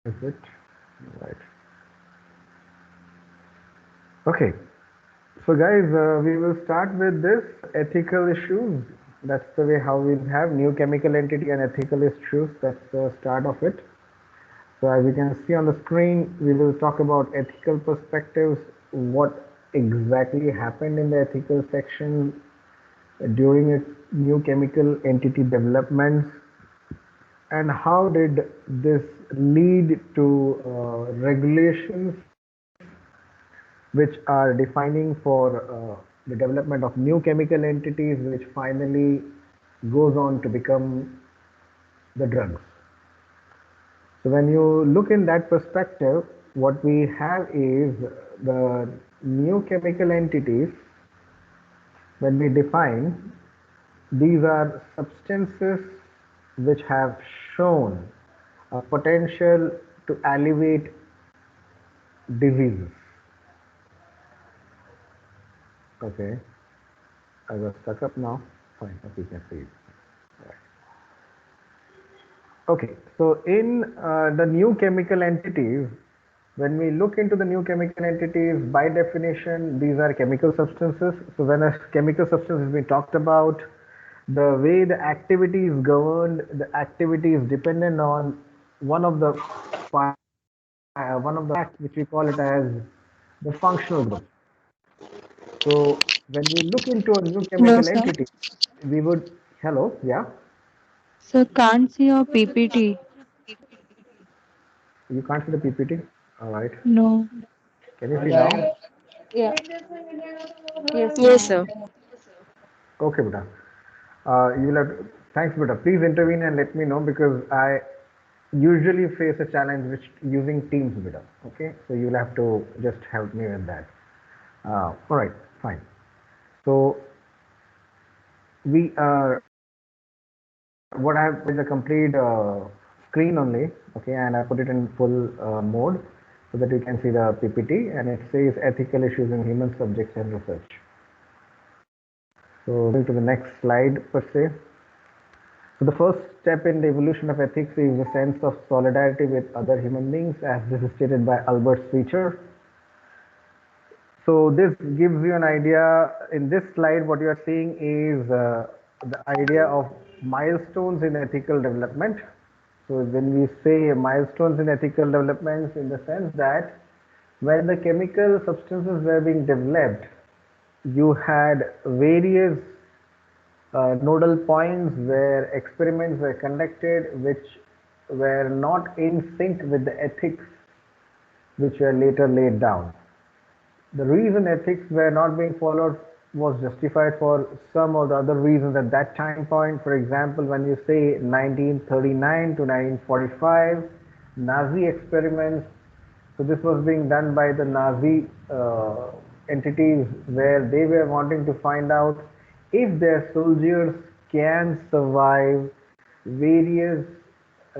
Is it? Right. Okay. So guys, we will start with this ethical issues. That's the way how we'll have new chemical entity and ethical issues. That's the start of it. So as you can see on the screen, we will talk about ethical perspectives, what exactly happened in the ethical section during its new chemical entity developments, and how did this lead to regulations which are defining for the development of new chemical entities, which finally goes on to become the drugs. So when you look in that perspective, what we have is the new chemical entities. When we define, these are substances which have shown a potential to alleviate diseases. Okay, I was stuck up now. Fine, okay, you can see it. Okay, so in the new chemical entities, when we look into the new chemical entities, by definition, these are chemical substances. So when a chemical substance has been talked about, the way the activity is governed, the activity is dependent on one of the one of the facts which we call it as the functional group. So when we look into a new No, chemical sir. entity, we would hello, yeah, Sir, can't see your PPT. you can't see the PPT. All right, No. can you see now? Yeah. Yes, Yes, now. sir. Okay, beta. You'll have thanks, beta. Please intervene and let me know because I usually face a challenge which using Teams, beta. Okay, so you'll have to just help me with that. All right, fine. So we what I have is a complete screen only. Okay, and I put it in full mode so that you can see the PPT, and it says ethical issues in human subjects and research. So moving to the next slide per se. So the first step in the evolution of ethics is the sense of solidarity with other human beings, as this is stated by Albert Schweitzer. So this gives you an idea. In this slide, what you are seeing is the idea of milestones in ethical development. So when we say milestones in ethical developments, in the sense that when the chemical substances were being developed, you had various nodal points where experiments were conducted which were not in sync with the ethics which were later laid down. The reason ethics were not being followed was justified for some or the other reasons at that time point. For example, when you say 1939 to 1945, Nazi experiments, so this was being done by the Nazi entities where they were wanting to find out if their soldiers can survive various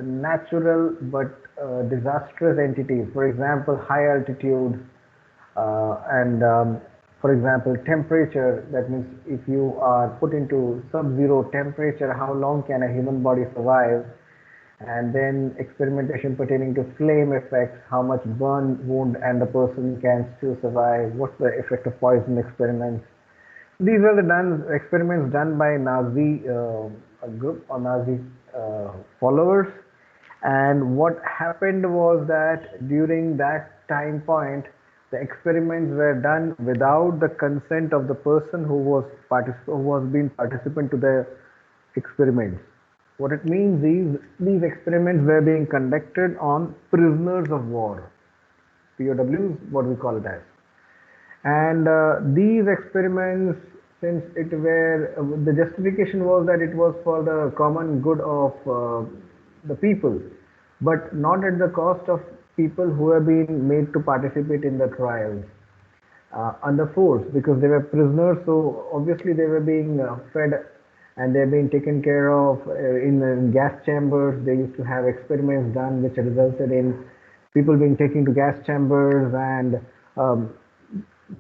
natural but disastrous entities. For example, high altitude and for example temperature. That means if you are put into sub-zero temperature, how long can a human body survive? And then experimentation pertaining to flame effects, how much burn wound and the person can still survive, what's the effect of poison experiments. These are the done experiments done by Nazi group or Nazi followers. And what happened was that during that time point, the experiments were done without the consent of the person who was being participant to the experiments. What it means is these experiments were being conducted on prisoners of war, POWs, what we call it as. And these experiments, since it were the justification was that it was for the common good of the people, but not at the cost of people who have been made to participate in the trials under force, because they were prisoners. So obviously they were being fed and they're being taken care of in gas chambers. They used to have experiments done which resulted in people being taken to gas chambers, and um,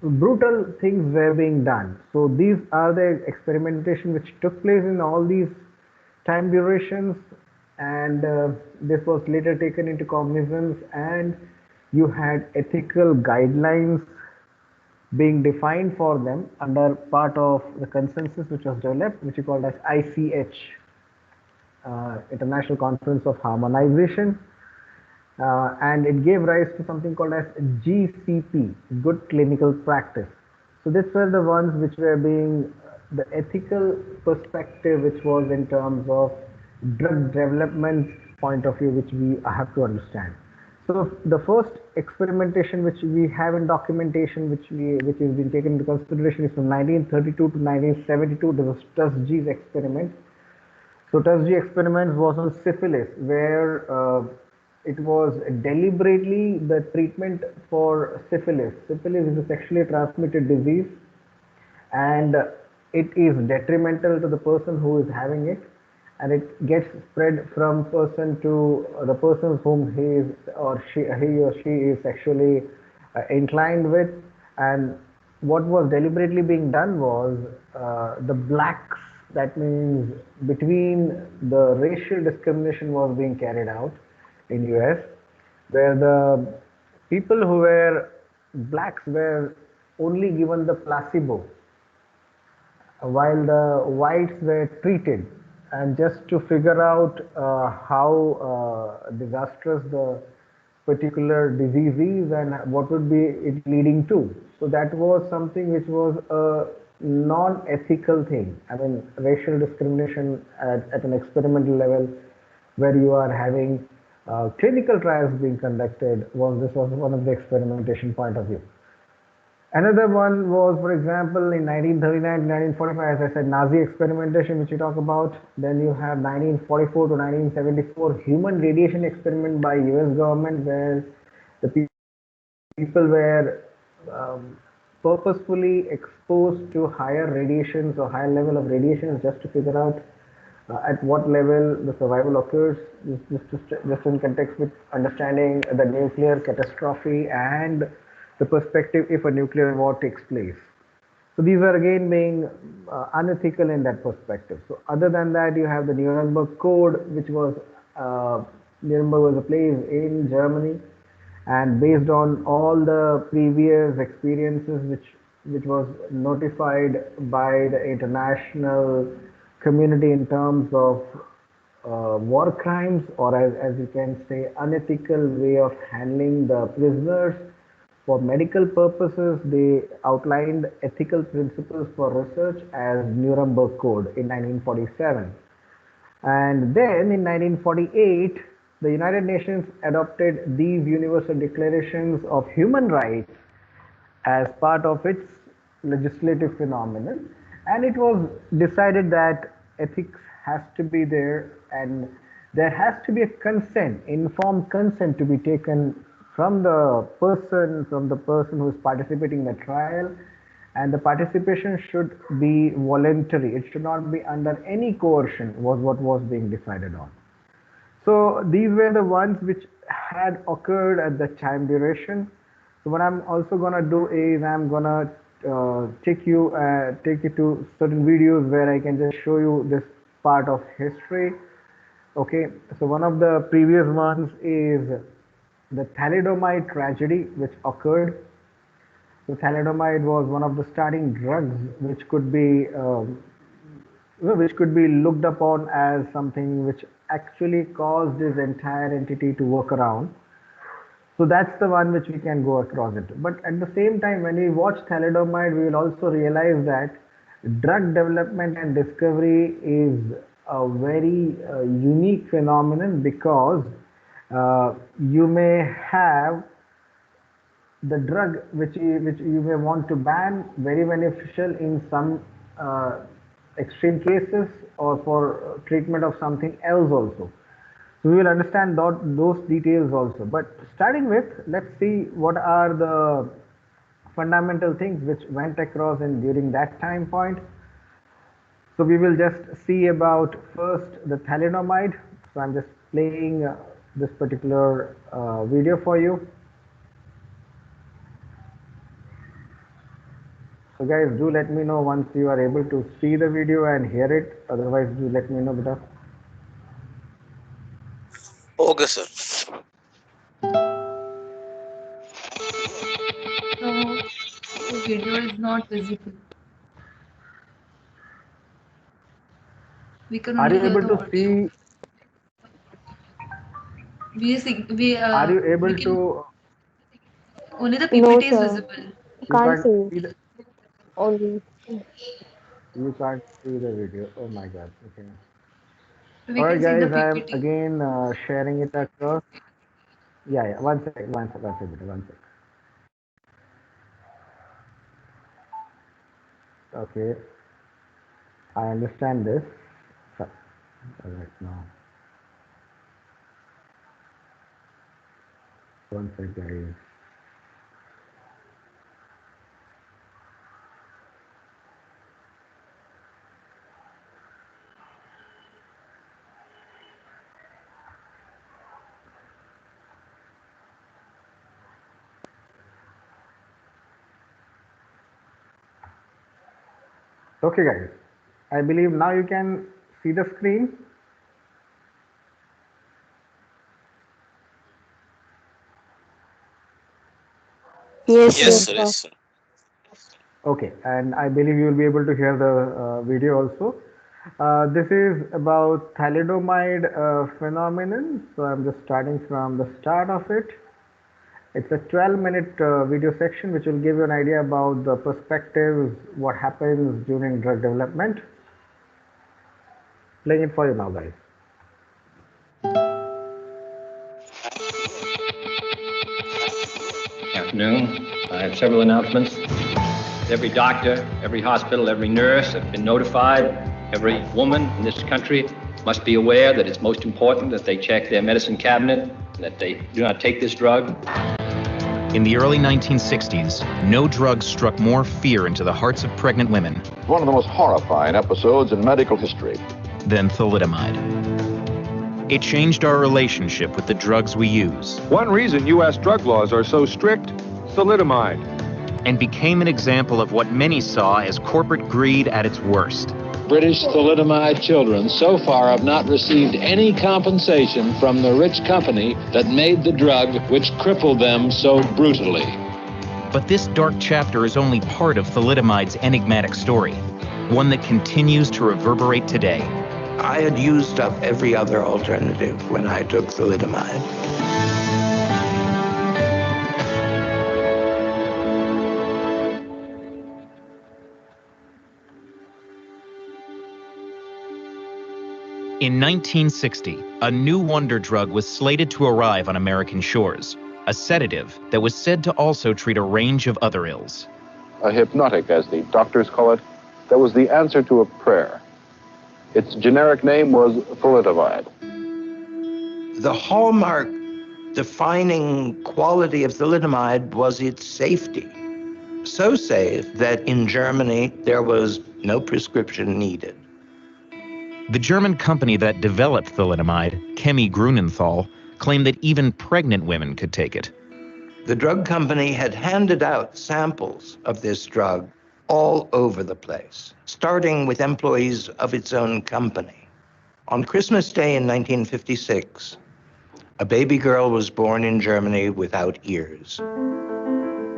brutal things were being done. So these are the experimentation which took place in all these time durations. and this was later taken into cognizance, and you had ethical guidelines being defined for them under part of the consensus which was developed, which is called as ICH, International Conference of Harmonization, and it gave rise to something called as GCP, Good Clinical Practice. So these were the ones which were being the ethical perspective, which was in terms of drug development point of view, which we have to understand. So the first experimentation which we have in documentation, which has been taken into consideration, is from 1932 to 1972. There was Tuskegee experiment. So Tuskegee experiments was on syphilis, where it was deliberately the treatment for syphilis. Syphilis is a sexually transmitted disease, and it is detrimental to the person who is having it, and it gets spread from person to the persons whom he or she is sexually inclined with. And what was deliberately being done was the blacks, that means between the racial discrimination was being carried out in US, where the people who were blacks were only given the placebo while the whites were treated, and just to figure out how disastrous the particular disease is and what would be it leading to. So that was something which was a non-ethical thing. I mean, racial discrimination at an experimental level, where you are having clinical trials being conducted, was this was one of the experimentation point of view. Another one was, for example, in 1939 to 1945, as I said, Nazi experimentation, which you talk about. Then you have 1944 to 1974 human radiation experiment by US government, where the people were purposefully exposed to higher radiations or higher level of radiations, just to figure out at what level the survival occurs. Just in context with understanding the nuclear catastrophe and the perspective if a nuclear war takes place. So these are again being unethical in that perspective. So other than that, you have the Nuremberg Code, which was Nuremberg was a place in Germany, and based on all the previous experiences which was notified by the international community in terms of war crimes, or as you can say, unethical way of handling the prisoners for medical purposes, they outlined ethical principles for research as Nuremberg Code in 1947. And then in 1948, the United Nations adopted these Universal Declarations of Human Rights as part of its legislative phenomenon, and it was decided that ethics has to be there, and there has to be a consent, informed consent, to be taken from the person who is participating in the trial, and the participation should be voluntary. It should not be under any coercion, was what was being decided on. So these were the ones which had occurred at the time duration. So what I'm also gonna do is I'm gonna take you to certain videos where I can just show you this part of history. Okay, so one of the previous ones is the thalidomide tragedy which occurred. So thalidomide was one of the starting drugs which could be looked upon as something which actually caused this entire entity to work around. So that's the one which we can go across it. But at the same time, when we watch thalidomide, we will also realize that drug development and discovery is a very unique phenomenon, because you may have the drug which you may want to ban, very beneficial in some extreme cases, or for treatment of something else also. So we will understand those details also. But starting with, let's see what are the fundamental things which went across in during that time point. So we will just see about first the thalidomide. So I'm just playing this particular video for you. So guys, do let me know once you are able to see the video and hear it. Otherwise, do let me know, Beta. Okay, sir. No, the video is not visible. We can Are only you hear able the to audio. see? Are We you we able can to? only the No, PPT is sir. visible. You Can't can't see. see the. Only. You can't see the video. Oh my God. Okay. We All right, can see the guys. I'm PPT. again sharing it across. Yeah, yeah. One sec. Okay, I understand this. So, all right, now. One sec, guys. Okay, guys. I believe now you can see the screen. Yes, Yes, yes, sir. sir. Yes, sir. Okay, and I believe you will be able to hear the video also. This is about thalidomide phenomenon. So I'm just starting from the start of it. It's a 12-minute video section which will give you an idea about the perspectives, what happens during drug development. Playing it for you now, guys. Afternoon. I have several announcements. Every doctor, every hospital, every nurse have been notified. Every woman in this country must be aware that it's most important that they check their medicine cabinet and that they do not take this drug. In the early 1960s, no drug struck more fear into the hearts of pregnant women One of the most horrifying episodes in medical history. than thalidomide. It changed our relationship with the drugs we use One reason U.S. drug laws are so strict, thalidomide. and became an example of what many saw as corporate greed at its worst. British thalidomide children so far have not received any compensation from the rich company that made the drug which crippled them so brutally. But this dark chapter is only part of thalidomide's enigmatic story, one that continues to reverberate today. I had used up every other alternative when I took thalidomide. In 1960, a new wonder drug was slated to arrive on American shores, a sedative that was said to also treat a range of other ills. A hypnotic, as the doctors call it, that was the answer to a prayer. Its generic name was thalidomide. The hallmark defining quality of thalidomide was its safety. So safe that in Germany there was no prescription needed. The German company that developed thalidomide, Chemie Grunenthal, claimed that even pregnant women could take it. The drug company had handed out samples of this drug all over the place, starting with employees of its own company. On Christmas Day in 1956, a baby girl was born in Germany without ears.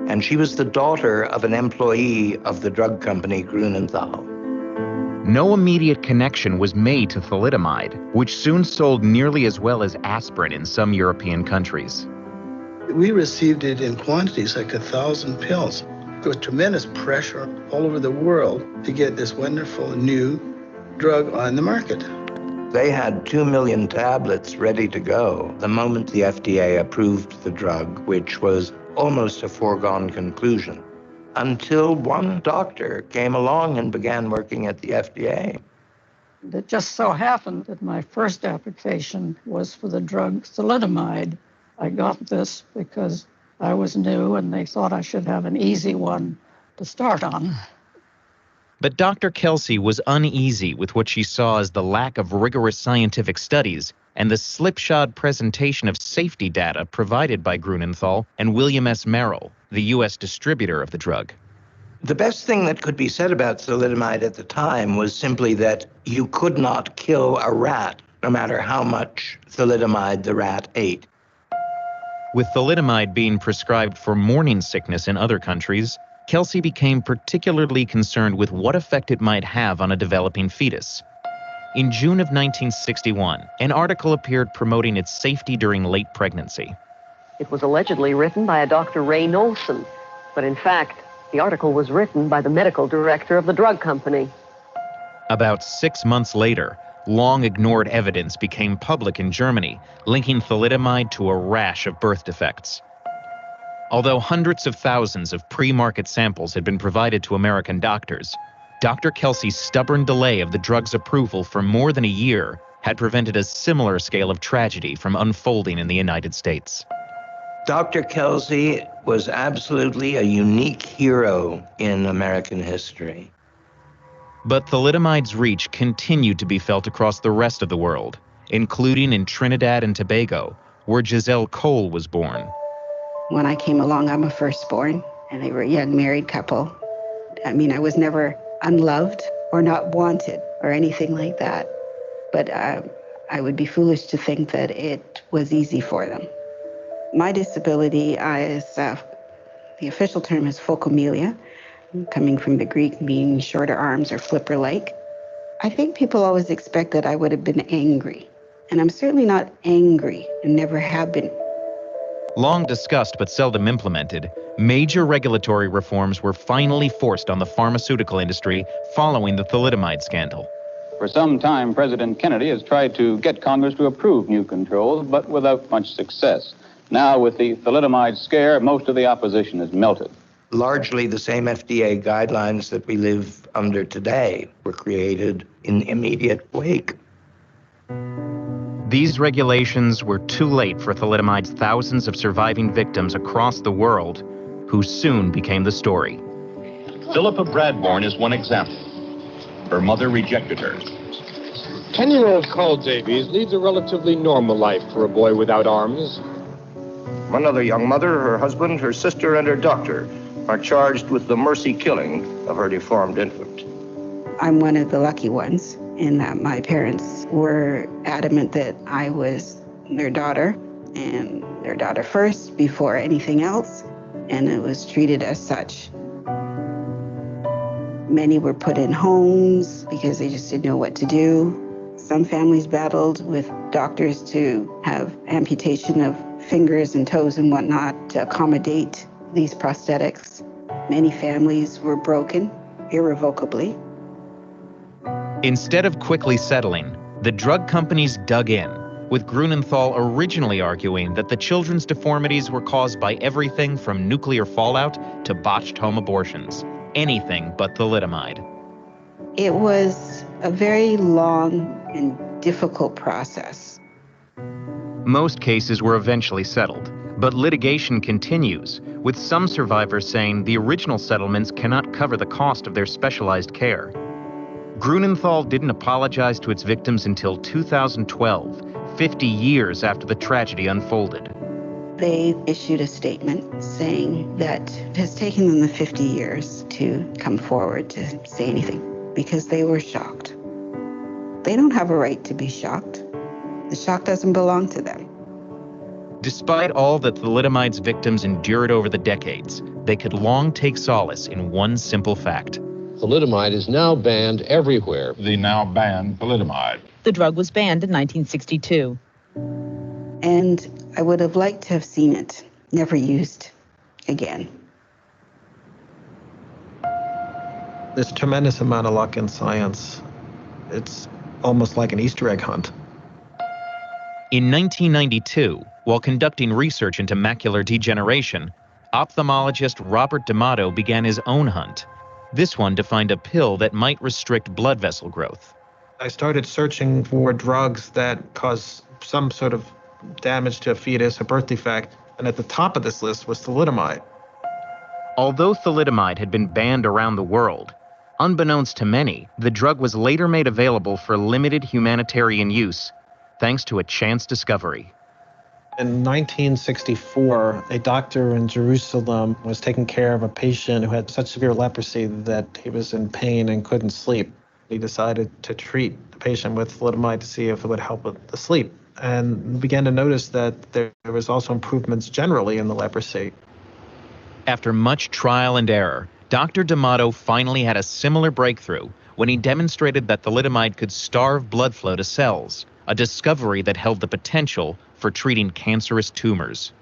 And she was the daughter of an employee of the drug company Grunenthal. No immediate connection was made to thalidomide, which soon sold nearly as well as aspirin in some European countries. We received it in quantities like 1,000 pills. There was tremendous pressure all over the world to get this wonderful new drug on the market. They had 2 million tablets ready to go the moment the FDA approved the drug, which was almost a foregone conclusion, until one doctor came along and began working at the FDA. It just so happened that my first application was for the drug thalidomide. I got this because I was new and they thought I should have an easy one to start on. But Dr. Kelsey was uneasy with what she saw as the lack of rigorous scientific studies and the slipshod presentation of safety data provided by Grunenthal and William S. Merrill, the U.S. distributor of the drug. The best thing that could be said about thalidomide at the time was simply that you could not kill a rat no matter how much thalidomide the rat ate. With thalidomide being prescribed for morning sickness in other countries, Kelsey became particularly concerned with what effect it might have on a developing fetus. In June of 1961, an article appeared promoting its safety during late pregnancy. It was allegedly written by a Dr. Ray Nolson, but in fact, the article was written by the medical director of the drug company. About 6 months later, long-ignored evidence became public in Germany, linking thalidomide to a rash of birth defects. Although hundreds of thousands of pre-market samples had been provided to American doctors, Dr. Kelsey's stubborn delay of the drug's approval for more than a year had prevented a similar scale of tragedy from unfolding in the United States. Dr. Kelsey was absolutely a unique hero in American history. But thalidomide's reach continued to be felt across the rest of the world, including in Trinidad and Tobago, where Giselle Cole was born. When I came along, I'm a firstborn, and they were a young married couple. I mean, I was never unloved or not wanted or anything like that. But I would be foolish to think that it was easy for them. My disability is, the official term is phocomelia, coming from the Greek meaning shorter arms or flipper-like. I think people always expect that I would have been angry. And I'm certainly not angry and never have been. Long discussed but seldom implemented, major regulatory reforms were finally forced on the pharmaceutical industry following the thalidomide scandal. For some time, President Kennedy has tried to get Congress to approve new controls, but without much success. Now, with the thalidomide scare, most of the opposition has melted. Largely the same FDA guidelines that we live under today were created in the immediate wake. These regulations were too late for thalidomide's thousands of surviving victims across the world, who soon became the story. Philippa Bradbourne is one example. Her mother rejected her. 10-year-old Carl Davies leads a relatively normal life for a boy without arms. Another young mother, her husband, her sister, and her doctor are charged with the mercy killing of her deformed infant. I'm one of the lucky ones in that my parents were adamant that I was their daughter, and their daughter first before anything else, and it was treated as such. Many were put in homes because they just didn't know what to do. Some families battled with doctors to have amputation of fingers and toes and whatnot to accommodate these prosthetics. Many families were broken irrevocably. Instead of quickly settling, the drug companies dug in, with Grunenthal originally arguing that the children's deformities were caused by everything from nuclear fallout to botched home abortions. Anything but thalidomide. It was a very long and difficult process. Most cases were eventually settled, but litigation continues, with some survivors saying the original settlements cannot cover the cost of their specialized care. Grunenthal didn't apologize to its victims until 2012, 50 years after the tragedy unfolded. They issued a statement saying that it has taken them the 50 years to come forward to say anything because they were shocked. They don't have a right to be shocked. The shock doesn't belong to them. Despite all that thalidomide's victims endured over the decades, they could long take solace in one simple fact. Thalidomide is now banned everywhere. The now banned thalidomide. The drug was banned in 1962. And I would have liked to have seen it never used again. There's a tremendous amount of luck in science. It's almost like an Easter egg hunt. In 1992, while conducting research into macular degeneration, ophthalmologist Robert D'Amato began his own hunt. This one to find a pill that might restrict blood vessel growth. I started searching for drugs that cause some sort of damage to a fetus, a birth defect, and at the top of this list was thalidomide. Although thalidomide had been banned around the world, unbeknownst to many, the drug was later made available for limited humanitarian use, thanks to a chance discovery. In 1964, a doctor in Jerusalem was taking care of a patient who had such severe leprosy that he was in pain and couldn't sleep. He decided to treat the patient with thalidomide to see if it would help with the sleep, and began to notice that there was also improvements generally in the leprosy. After much trial and error, Dr. D'Amato finally had a similar breakthrough when he demonstrated that thalidomide could starve blood flow to cells, a discovery that held the potential for treating cancerous tumors.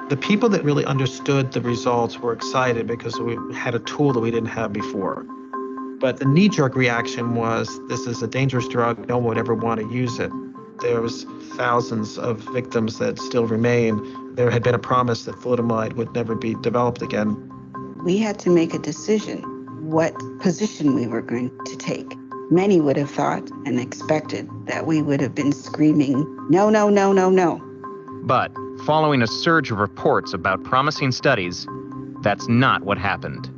The people that really understood the results were excited because we had a tool that we didn't have before. But the knee-jerk reaction was, this is a dangerous drug, no one would ever want to use it. There was thousands of victims that still remain. There had been a promise that thalidomide would never be developed again. We had to make a decision what position we were going to take. Many would have thought and expected that we would have been screaming, no, no, no, no, no. But following a surge of reports about promising studies, that's not what happened.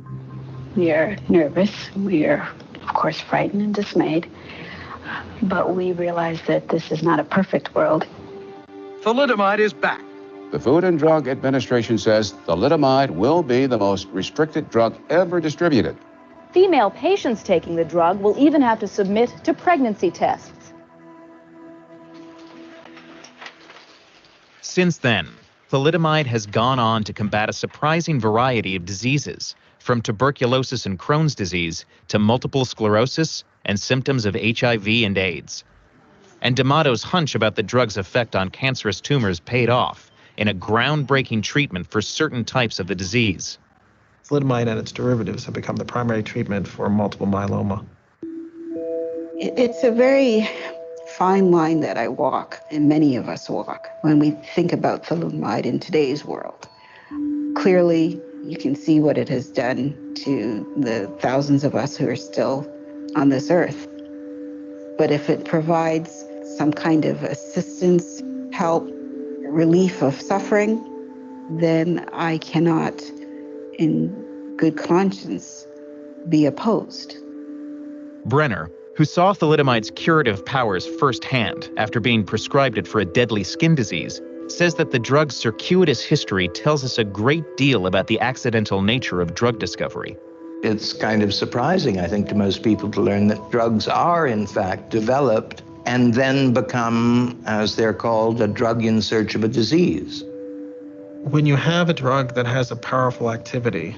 We are nervous. We are, of course, frightened and dismayed. But we realize that this is not a perfect world. Thalidomide is back. The Food and Drug Administration says thalidomide will be the most restricted drug ever distributed. Female patients taking the drug will even have to submit to pregnancy tests. Since then, thalidomide has gone on to combat a surprising variety of diseases, from tuberculosis and Crohn's disease to multiple sclerosis and symptoms of HIV and AIDS. And D'Amato's hunch about the drug's effect on cancerous tumors paid off in a groundbreaking treatment for certain types of the disease. Thalidomide and its derivatives have become the primary treatment for multiple myeloma. It's a very fine line that I walk, and many of us walk, when we think about thalidomide in today's world. Clearly, you can see what it has done to the thousands of us who are still on this earth. But if it provides some kind of assistance, help, relief of suffering, then I cannot, in good conscience, be opposed. Brenner, who saw thalidomide's curative powers firsthand after being prescribed it for a deadly skin disease, says that the drug's circuitous history tells us a great deal about the accidental nature of drug discovery. It's kind of surprising, I think, to most people to learn that drugs are, in fact, developed and then become, as they're called, a drug in search of a disease. When you have a drug that has a powerful activity,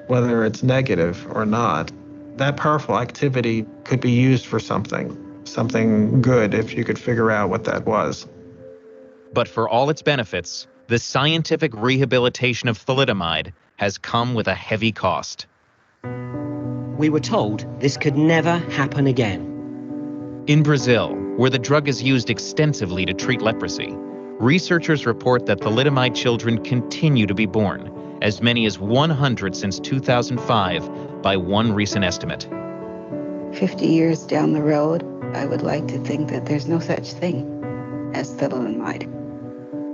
whether it's negative or not, that powerful activity could be used for something good if you could figure out what that was. But for all its benefits, the scientific rehabilitation of thalidomide has come with a heavy cost. We were told this could never happen again. In Brazil, where the drug is used extensively to treat leprosy, researchers report that thalidomide children continue to be born, as many as 100 since 2005 by one recent estimate. 50 years down the road, I would like to think that there's no such thing as thalidomide,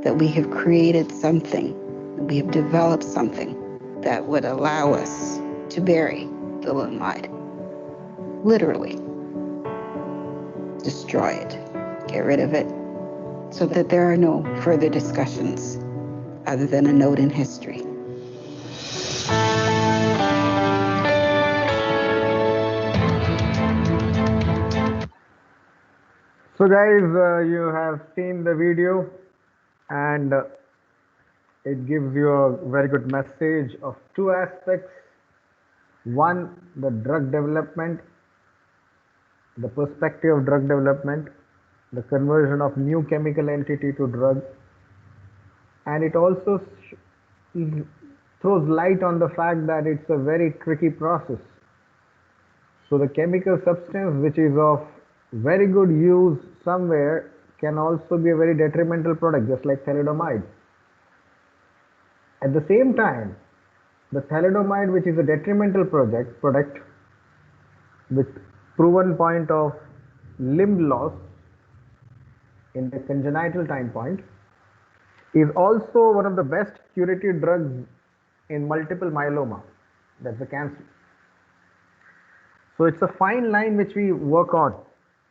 that we have created something, that we have developed something that would allow us to bury thalidomide. Literally. Destroy it, get rid of it, so that there are no further discussions other than a note in history. So guys, you have seen the video, and it gives you a very good message of two aspects. One, the drug development, the perspective of drug development, the conversion of new chemical entity to drug, and it also throws light on the fact that it's a very tricky process. So the chemical substance which is of very good use somewhere can also be a very detrimental product, just like thalidomide. At the same time, the thalidomide, which is a detrimental product with proven point of limb loss in the congenital time point, is also one of the best curative drugs in multiple myeloma, that's the cancer. So it's a fine line which we work on,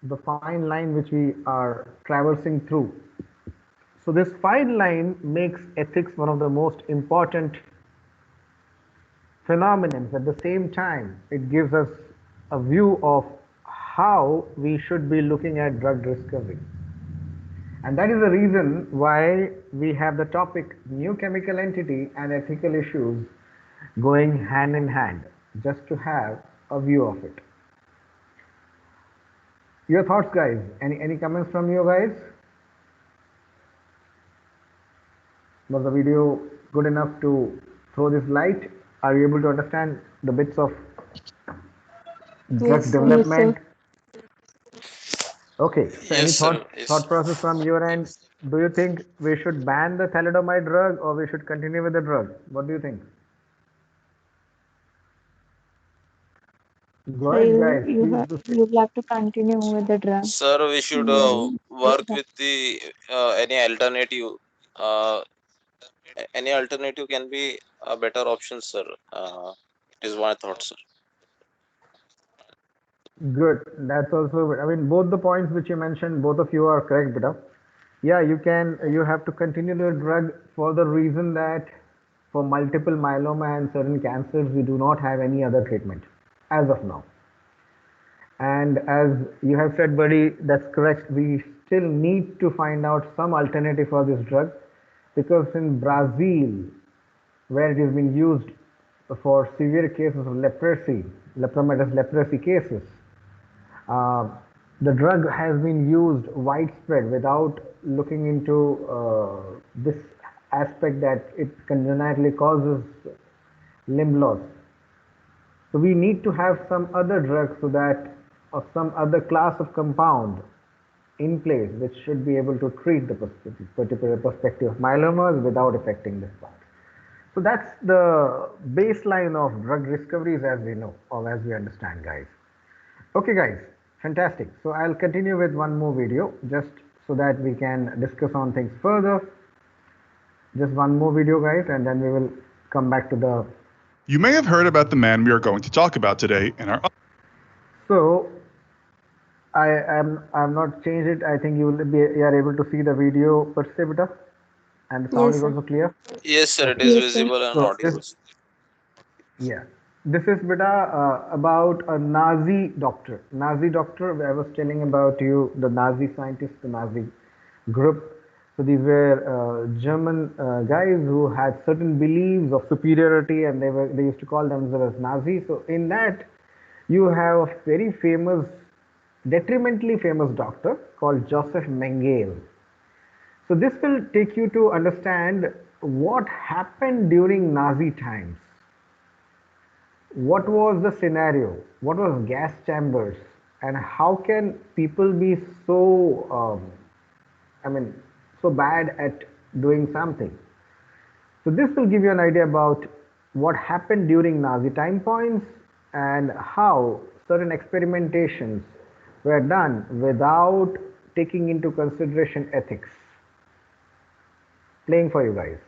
the fine line which we are traversing through. So this fine line makes ethics one of the most important phenomenons at the same time. It gives us a view of how we should be looking at drug discovery. And that is the reason why we have the topic new chemical entity and ethical issues going hand in hand, just to have a view of it. Your thoughts, guys? Any comments from you guys? Was the video good enough to throw this light? Are you able to understand the bits of drug Yes, development? sir. Okay, so any Yes, sir. thought process from your end? Do you think we should ban the thalidomide drug or we should continue with the drug? What do you think? Go So ahead, you guys. you Please have do say. you will have to continue with the drug. Sir, we should work with the any alternative. Uh, any alternative can be a better option, sir. It is my thought, sir. Good. That's also, I mean, both the points which you mentioned, both of you are correct, Beta. Yeah, you have to continue the drug for the reason that for multiple myeloma and certain cancers, we do not have any other treatment as of now. And as you have said, buddy, that's correct. We still need to find out some alternative for this drug because in Brazil, where it has been used for severe cases of leprosy, lepromatous leprosy cases, uh, the drug has been used widespread without looking into this aspect that it congenitally causes limb loss. So we need to have some other drug so that or some other class of compound in place which should be able to treat the particular perspective of myelomas without affecting this part. So that's the baseline of drug discoveries as we know or as we understand, guys. Okay, guys, fantastic. So I'll continue with one more video just so that we can discuss on things further. Just one more video, guys, and then we will come back to the. You may have heard about the man we are going to talk about today in our. So I'm not changed it. I think you are able to see the video per se, beta, and the sound Yes, is sir. also clear. Yes, sir. It Okay. is Yes, sir. visible and So audible. yeah, this is beta about a Nazi doctor. Nazi doctor. I was telling about you the Nazi scientists, the Nazi group. So these were German guys who had certain beliefs of superiority, and they used to call themselves as Nazis. So in that, you have a very famous, detrimentally famous doctor called Joseph Mengele. So this will take you to understand what happened during Nazi times. What was the scenario? What was gas chambers? And how can people be so, so bad at doing something? So this will give you an idea about what happened during Nazi time points and how certain experimentations were done without taking into consideration ethics. Playing for you guys.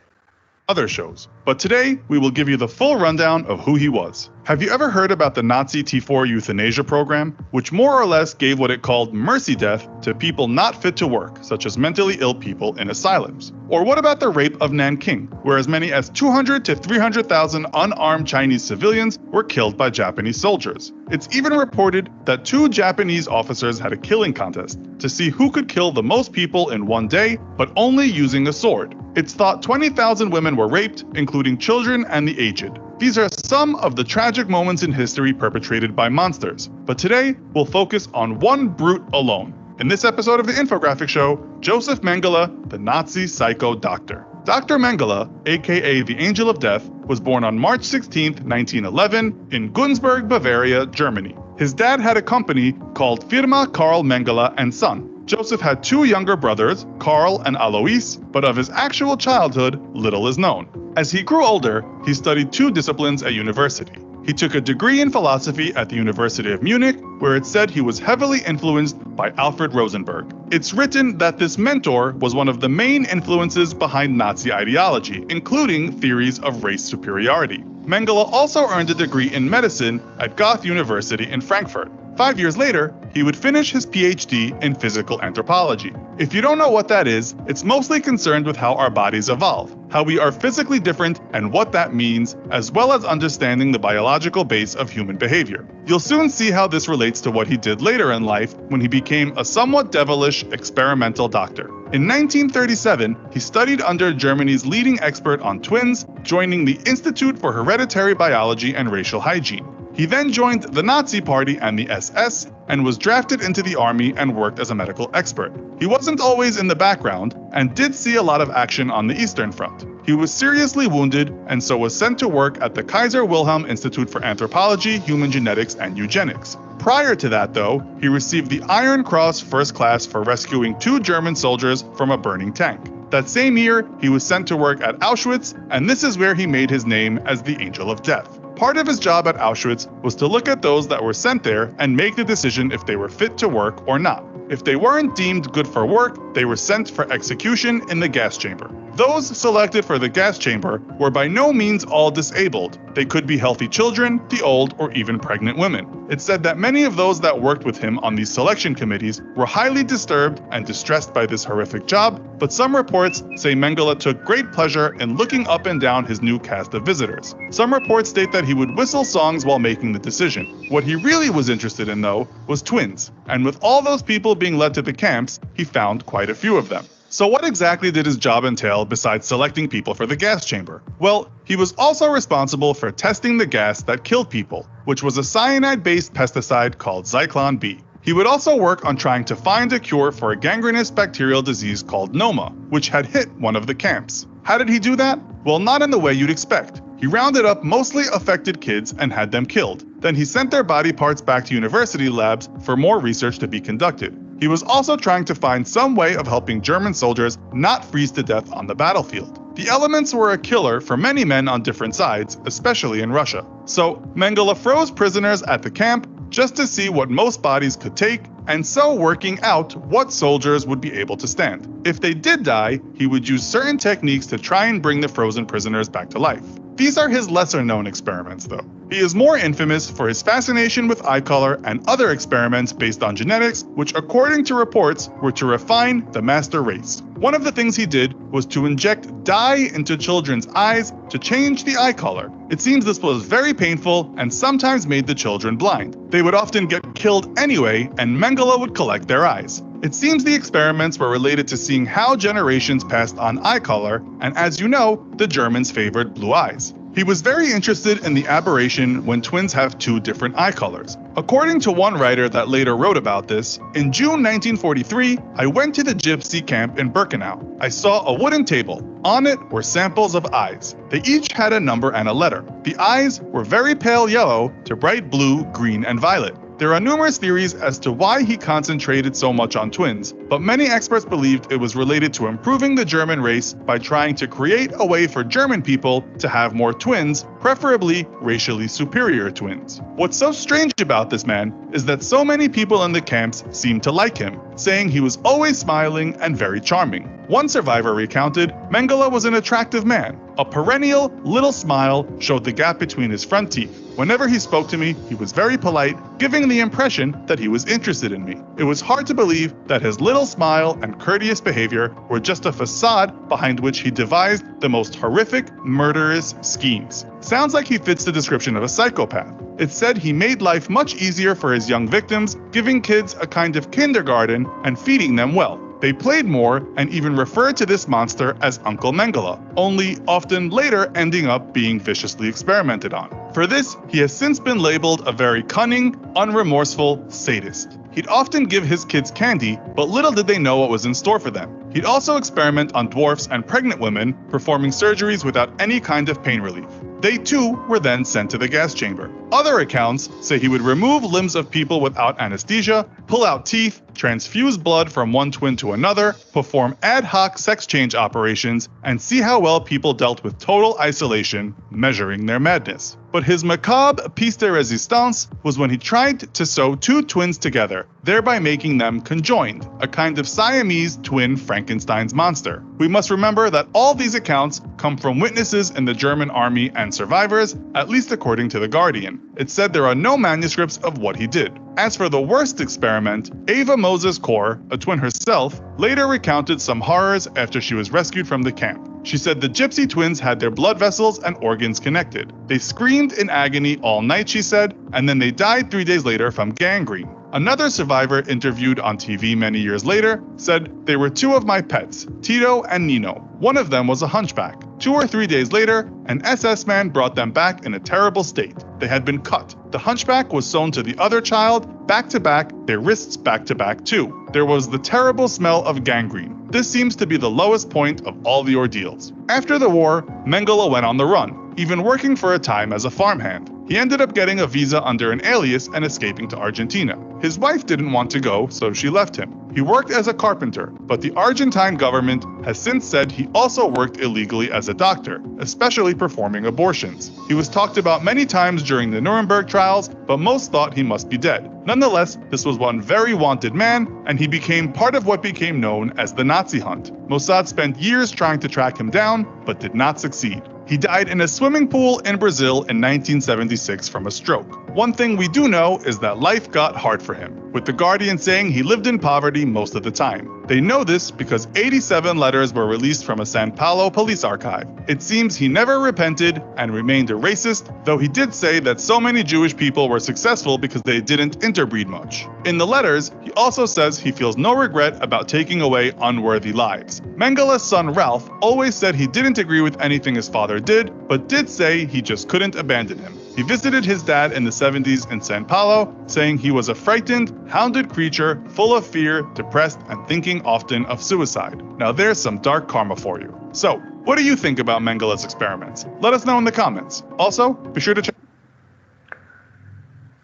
Other shows, but today we will give you the full rundown of who he was. Have you ever heard about the Nazi T4 euthanasia program, which more or less gave what it called mercy death to people not fit to work, such as mentally ill people in asylums? Or what about the rape of Nanking, where as many as 200 to 300,000 unarmed Chinese civilians were killed by Japanese soldiers? It's even reported that 2 Japanese officers had a killing contest to see who could kill the most people in one day, but only using a sword. It's thought 20,000 women were raped, including children and the aged. These are some of the tragic moments in history perpetrated by monsters. But today, we'll focus on one brute alone. In this episode of the Infographic Show, Joseph Mengele, the Nazi psycho doctor. Dr. Mengele, aka the Angel of Death, was born on March 16, 1911, in Günzburg, Bavaria, Germany. His dad had a company called Firma Karl Mengele and Son. Joseph had 2 younger brothers, Karl and Alois, but of his actual childhood, little is known. As he grew older, he studied 2 disciplines at university. He took a degree in philosophy at the University of Munich, where it said he was heavily influenced by Alfred Rosenberg. It's written that this mentor was one of the main influences behind Nazi ideology, including theories of race superiority. Mengele also earned a degree in medicine at Goethe University in Frankfurt. 5 years later, he would finish his PhD in physical anthropology. If you don't know what that is, it's mostly concerned with how our bodies evolve, how we are physically different and what that means, as well as understanding the biological base of human behavior. You'll soon see how this relates to what he did later in life when he became a somewhat devilish experimental doctor. In 1937, he studied under Germany's leading expert on twins, joining the Institute for Hereditary Biology and Racial Hygiene. He then joined the Nazi Party and the SS, and was drafted into the army and worked as a medical expert. He wasn't always in the background, and did see a lot of action on the Eastern Front. He was seriously wounded, and so was sent to work at the Kaiser Wilhelm Institute for Anthropology, Human Genetics, and Eugenics. Prior to that, though, he received the Iron Cross First Class for rescuing 2 German soldiers from a burning tank. That same year, he was sent to work at Auschwitz, and this is where he made his name as the Angel of Death. Part of his job at Auschwitz was to look at those that were sent there and make the decision if they were fit to work or not. If they weren't deemed good for work, they were sent for execution in the gas chamber. Those selected for the gas chamber were by no means all disabled. They could be healthy children, the old, or even pregnant women. It's said that many of those that worked with him on these selection committees were highly disturbed and distressed by this horrific job, but some reports say Mengele took great pleasure in looking up and down his new cast of visitors. Some reports state that he would whistle songs while making the decision. What he really was interested in, though, was twins, and with all those people being led to the camps, he found quite a few of them. So what exactly did his job entail besides selecting people for the gas chamber? Well, he was also responsible for testing the gas that killed people, which was a cyanide-based pesticide called Zyklon B. He would also work on trying to find a cure for a gangrenous bacterial disease called Noma, which had hit one of the camps. How did he do that? Well, not in the way you'd expect. He rounded up mostly affected kids and had them killed. Then he sent their body parts back to university labs for more research to be conducted. He was also trying to find some way of helping German soldiers not freeze to death on the battlefield. The elements were a killer for many men on different sides, especially in Russia. So Mengele froze prisoners at the camp just to see what most bodies could take, and so working out what soldiers would be able to stand. If they did die, he would use certain techniques to try and bring the frozen prisoners back to life. These are his lesser-known experiments, though. He is more infamous for his fascination with eye color and other experiments based on genetics, which according to reports were to refine the master race. One of the things he did was to inject dye into children's eyes to change the eye color. It seems this was very painful and sometimes made the children blind. They would often get killed anyway, and Mengele would collect their eyes. It seems the experiments were related to seeing how generations passed on eye color, and as you know, the Germans favored blue eyes. He was very interested in the aberration when twins have 2 different eye colors. According to one writer that later wrote about this, in June 1943, I went to the gypsy camp in Birkenau. I saw a wooden table. On it were samples of eyes. They each had a number and a letter. The eyes were very pale yellow to bright blue, green, and violet. There are numerous theories as to why he concentrated so much on twins, but many experts believed it was related to improving the German race by trying to create a way for German people to have more twins, preferably racially superior twins. What's so strange about this man is that so many people in the camps seemed to like him, saying he was always smiling and very charming. One survivor recounted, Mengele was an attractive man. A perennial little smile showed the gap between his front teeth. Whenever he spoke to me, he was very polite, giving the impression that he was interested in me. It was hard to believe that his little smile and courteous behavior were just a facade behind which he devised the most horrific, murderous schemes. Sounds like he fits the description of a psychopath. It's said he made life much easier for his young victims, giving kids a kind of kindergarten and feeding them well. They played more and even referred to this monster as Uncle Mengele, only often later ending up being viciously experimented on. For this, he has since been labeled a very cunning, unremorseful sadist. He'd often give his kids candy, but little did they know what was in store for them. He'd also experiment on dwarfs and pregnant women, performing surgeries without any kind of pain relief. They too were then sent to the gas chamber. Other accounts say he would remove limbs of people without anesthesia, pull out teeth, transfuse blood from one twin to another, perform ad hoc sex change operations, and see how well people dealt with total isolation, measuring their madness. But his macabre piece de resistance was when he tried to sew 2 twins together, thereby making them conjoined, a kind of Siamese twin Frankenstein's monster. We must remember that all these accounts come from witnesses in the German army and survivors, at least according to The Guardian. It said there are no manuscripts of what he did. As for the worst experiment, Ava Moses Kaur, a twin herself, later recounted some horrors after she was rescued from the camp. She said the gypsy twins had their blood vessels and organs connected. They screamed in agony all night, she said, and then they died 3 days later from gangrene. Another survivor interviewed on TV many years later said, "They were two of my pets, Tito and Nino. One of them was a hunchback. 2 or 3 days later, an SS man brought them back in a terrible state. They had been cut. The hunchback was sewn to the other child, back to back, their wrists back to back too. There was the terrible smell of gangrene. This seems to be the lowest point of all the ordeals." After the war, Mengele went on the run, even working for a time as a farmhand. He ended up getting a visa under an alias and escaping to Argentina. His wife didn't want to go, so she left him. He worked as a carpenter, but the Argentine government has since said he also worked illegally as a doctor, especially performing abortions. He was talked about many times during the Nuremberg trials, but most thought he must be dead. Nonetheless, this was one very wanted man, and he became part of what became known as the Nazi hunt. Mossad spent years trying to track him down, but did not succeed. He died in a swimming pool in Brazil in 1976 from a stroke. One thing we do know is that life got hard for him, with The Guardian saying he lived in poverty most of the time. They know this because 87 letters were released from a São Paulo police archive. It seems he never repented and remained a racist, though he did say that so many Jewish people were successful because they didn't interbreed much. In the letters, he also says he feels no regret about taking away unworthy lives. Mengele's son Ralph always said he didn't agree with anything his father did, but did say he just couldn't abandon him. He visited his dad in the 70s in São Paulo, saying he was a frightened, hounded creature, full of fear, depressed, and thinking often of suicide. Now there's some dark karma for you. So, what do you think about Mengele's experiments? Let us know in the comments. Also, be sure to check.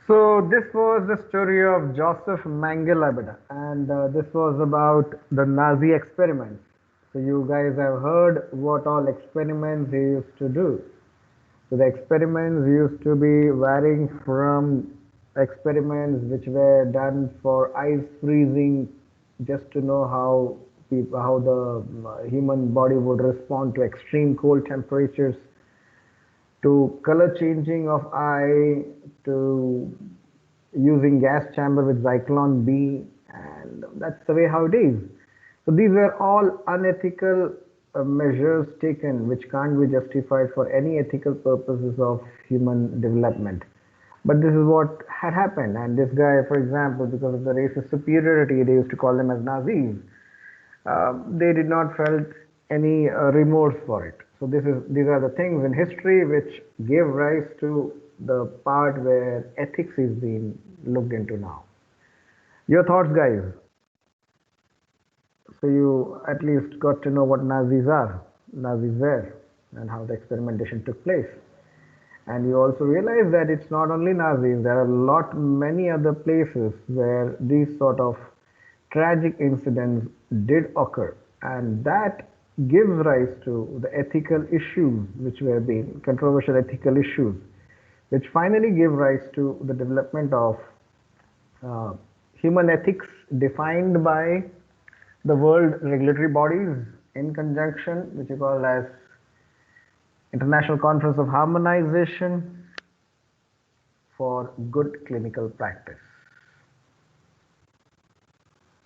So this was the story of Joseph Mengele, and this was about the Nazi experiments. So you guys have heard what all experiments he used to do. So the experiments used to be varying from experiments which were done for ice freezing, just to know how the human body would respond to extreme cold temperatures, to color changing of eye, to using gas chamber with Zyklon B, and that's the way how it is. So these were all unethical measures taken which can't be justified for any ethical purposes of human development. But this is what had happened, and this guy, for example, because of the racist superiority, they used to call them as Nazis. They did not felt any remorse for it. So these are the things in history which gave rise to the part where ethics is being looked into now. Your thoughts, guys? So you at least got to know what Nazis were, and how the experimentation took place. And you also realize that it's not only Nazis, there are many other places where these sort of tragic incidents did occur. And that gives rise to the ethical issues, which were being controversial ethical issues, which finally gave rise to the development of human ethics defined by the world regulatory bodies in conjunction, which is called as International Conference of Harmonization for Good Clinical Practice.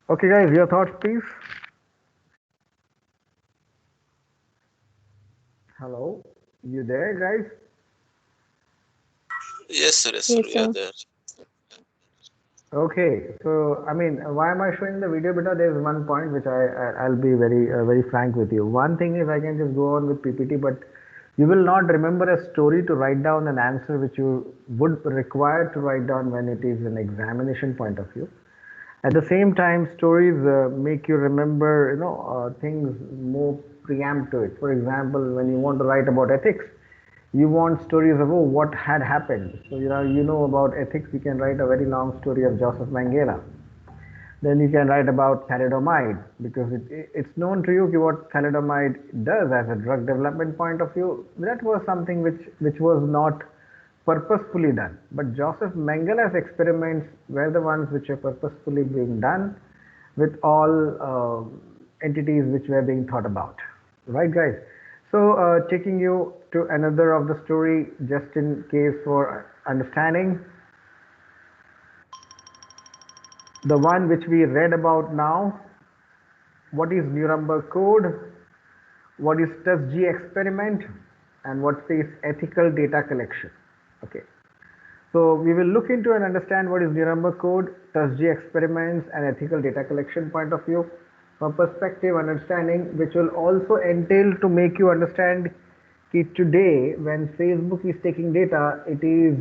Okay guys, your thoughts please. Hello, you there guys? Yes sir, we are there. Okay, so I mean, why am I showing the video? Because there's one point which I'll be very frank with you. One thing is I can just go on with PPT, but you will not remember a story to write down an answer which you would require to write down when it is an examination point of view. At the same time, stories make you remember, things more preempt to it. For example, when you want to write about ethics, you want stories of what had happened. So you know about ethics, you can write a very long story of Joseph Mengele. Then you can write about thalidomide, because it's known to you what thalidomide does as a drug development point of view. That was something which was not purposefully done. But Joseph Mengele's experiments were the ones which are purposefully being done with all entities which were being thought about. Right guys? So taking you to another of the story, just in case for understanding. The one which we read about now, what is Nuremberg Code, what is TUSG experiment, and what is ethical data collection. Okay. So we will look into and understand what is Nuremberg Code, TUSG experiments, and ethical data collection point of view, from perspective understanding, which will also entail to make you understand that today when Facebook is taking data, it is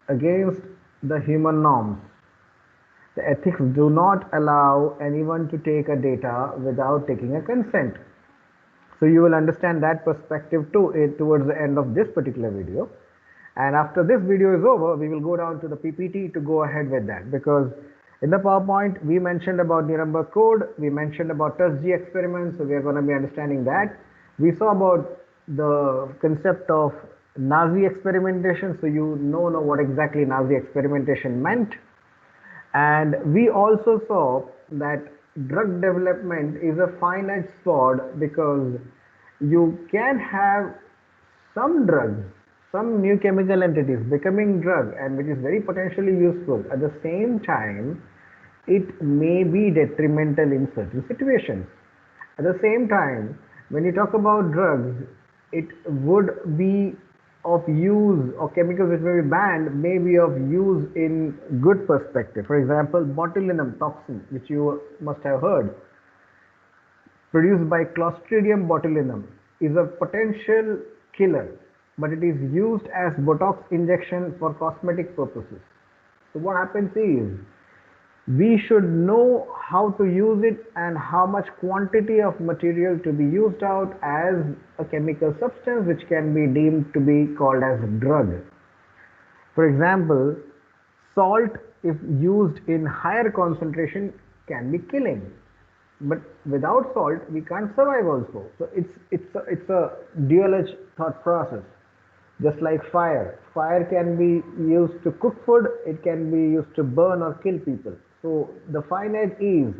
against the human norms. The ethics do not allow anyone to take a data without taking a consent. So you will understand that perspective too towards the end of this particular video. And after this video is over, we will go down to the PPT to go ahead with that, because in the PowerPoint we mentioned about Nuremberg Code, we mentioned about TUSG experiments, so we are going to be understanding that. We saw about the concept of Nazi experimentation, so you know what exactly Nazi experimentation meant. And we also saw that drug development is a finite sword, because you can have some drugs, some new chemical entities becoming drug, and which is very potentially useful. At the same time, it may be detrimental in certain situations. At the same time, when you talk about drugs, it would be of use, or chemicals which may be banned may be of use in good perspective. For example, botulinum toxin, which you must have heard, produced by Clostridium botulinum, is a potential killer, but it is used as Botox injection for cosmetic purposes. So what happens is, we should know how to use it and how much quantity of material to be used out as a chemical substance which can be deemed to be called as a drug. For example, salt, if used in higher concentration, can be killing, but without salt we can't survive also. So it's a dual-edged thought process. Just like fire can be used to cook food, it can be used to burn or kill people. So the finite is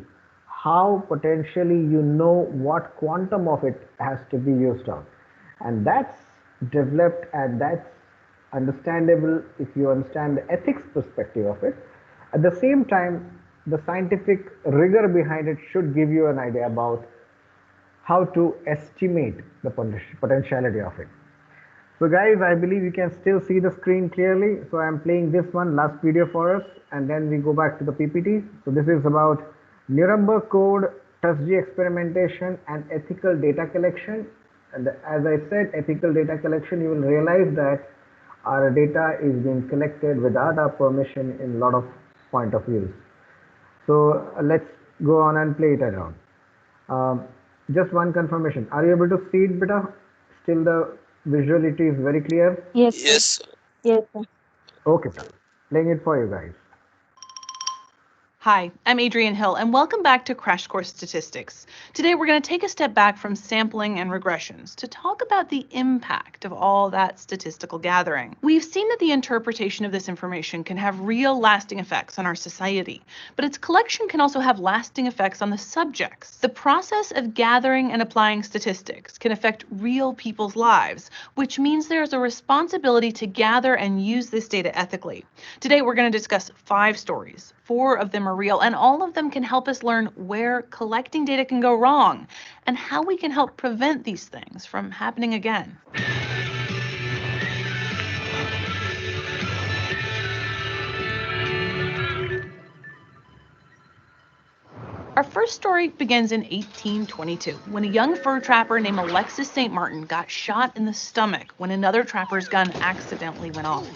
how potentially you know what quantum of it has to be used on, and that's developed and that's understandable if you understand the ethics perspective of it. At the same time, the scientific rigor behind it should give you an idea about how to estimate the potentiality of it. So guys, I believe you can still see the screen clearly. So I'm playing this one last video for us, and then we go back to the PPT. So this is about Nuremberg Code, TUSG experimentation, and ethical data collection. And as I said, ethical data collection, you will realize that our data is being collected without our permission in a lot of point of views. So let's go on and play it around. Just one confirmation. Are you able to see it better? Still the visuality is very clear? Yes, sir. Yes. Yes, sir. Okay, sir. Playing it for you guys. Hi, I'm Adrienne Hill, and welcome back to Crash Course Statistics. Today we're going to take a step back from sampling and regressions to talk about the impact of all that statistical gathering. We've seen that the interpretation of this information can have real lasting effects on our society, but its collection can also have lasting effects on the subjects. The process of gathering and applying statistics can affect real people's lives, which means there's a responsibility to gather and use this data ethically. Today we're going to discuss 5 stories. 4 of them are real, and all of them can help us learn where collecting data can go wrong and how we can help prevent these things from happening again. Our first story begins in 1822, when a young fur trapper named Alexis St. Martin got shot in the stomach when another trapper's gun accidentally went off.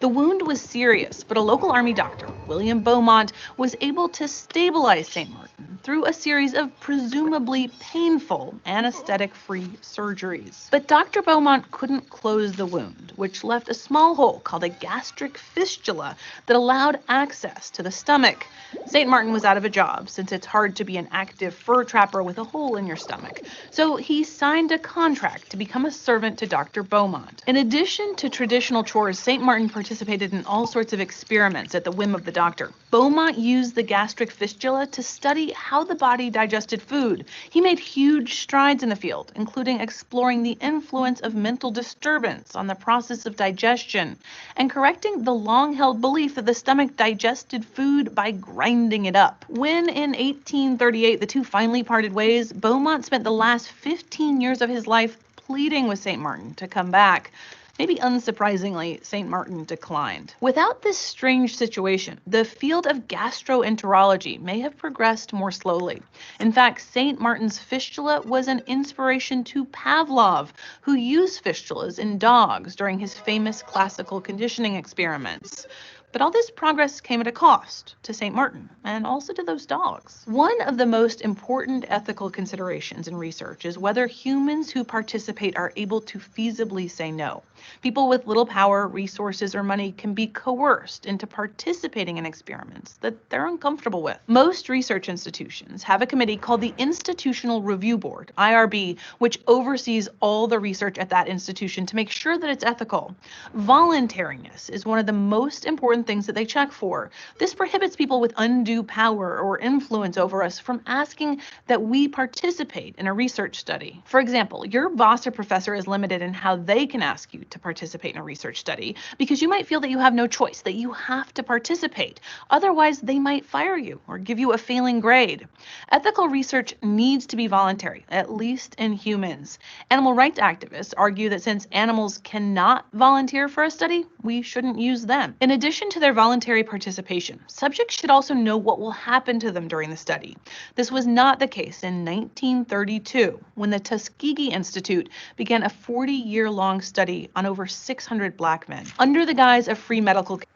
The wound was serious, but a local army doctor, William Beaumont, was able to stabilize St. Martin through a series of presumably painful anesthetic-free surgeries. But Dr. Beaumont couldn't close the wound, which left a small hole called a gastric fistula that allowed access to the stomach. St. Martin was out of a job, since it's hard to be an active fur trapper with a hole in your stomach. So he signed a contract to become a servant to Dr. Beaumont. In addition to traditional chores, St. Martin participated participated in all sorts of experiments at the whim of the doctor. Beaumont used the gastric fistula to study how the body digested food. He made huge strides in the field, including exploring the influence of mental disturbance on the process of digestion and correcting the long-held belief that the stomach digested food by grinding it up. When in 1838 the two finally parted ways, Beaumont spent the last 15 years of his life pleading with St. Martin to come back. Maybe unsurprisingly, St. Martin declined. Without this strange situation, the field of gastroenterology may have progressed more slowly. In fact, St. Martin's fistula was an inspiration to Pavlov, who used fistulas in dogs during his famous classical conditioning experiments. But all this progress came at a cost to St. Martin and also to those dogs. One of the most important ethical considerations in research is whether humans who participate are able to feasibly say no. People with little power, resources, or money can be coerced into participating in experiments that they're uncomfortable with. Most research institutions have a committee called the Institutional Review Board, IRB, which oversees all the research at that institution to make sure that it's ethical. Voluntariness is one of the most important things that they check for. This prohibits people with undue power or influence over us from asking that we participate in a research study. For example, your boss or professor is limited in how they can ask you to participate in a research study because you might feel that you have no choice, that you have to participate. Otherwise, they might fire you or give you a failing grade. Ethical research needs to be voluntary, at least in humans. Animal rights activists argue that since animals cannot volunteer for a study, we shouldn't use them. In addition to their voluntary participation, subjects should also know what will happen to them during the study. This was not the case in 1932, when the Tuskegee Institute began a 40-year-long study on over 600 black men under the guise of free medical care.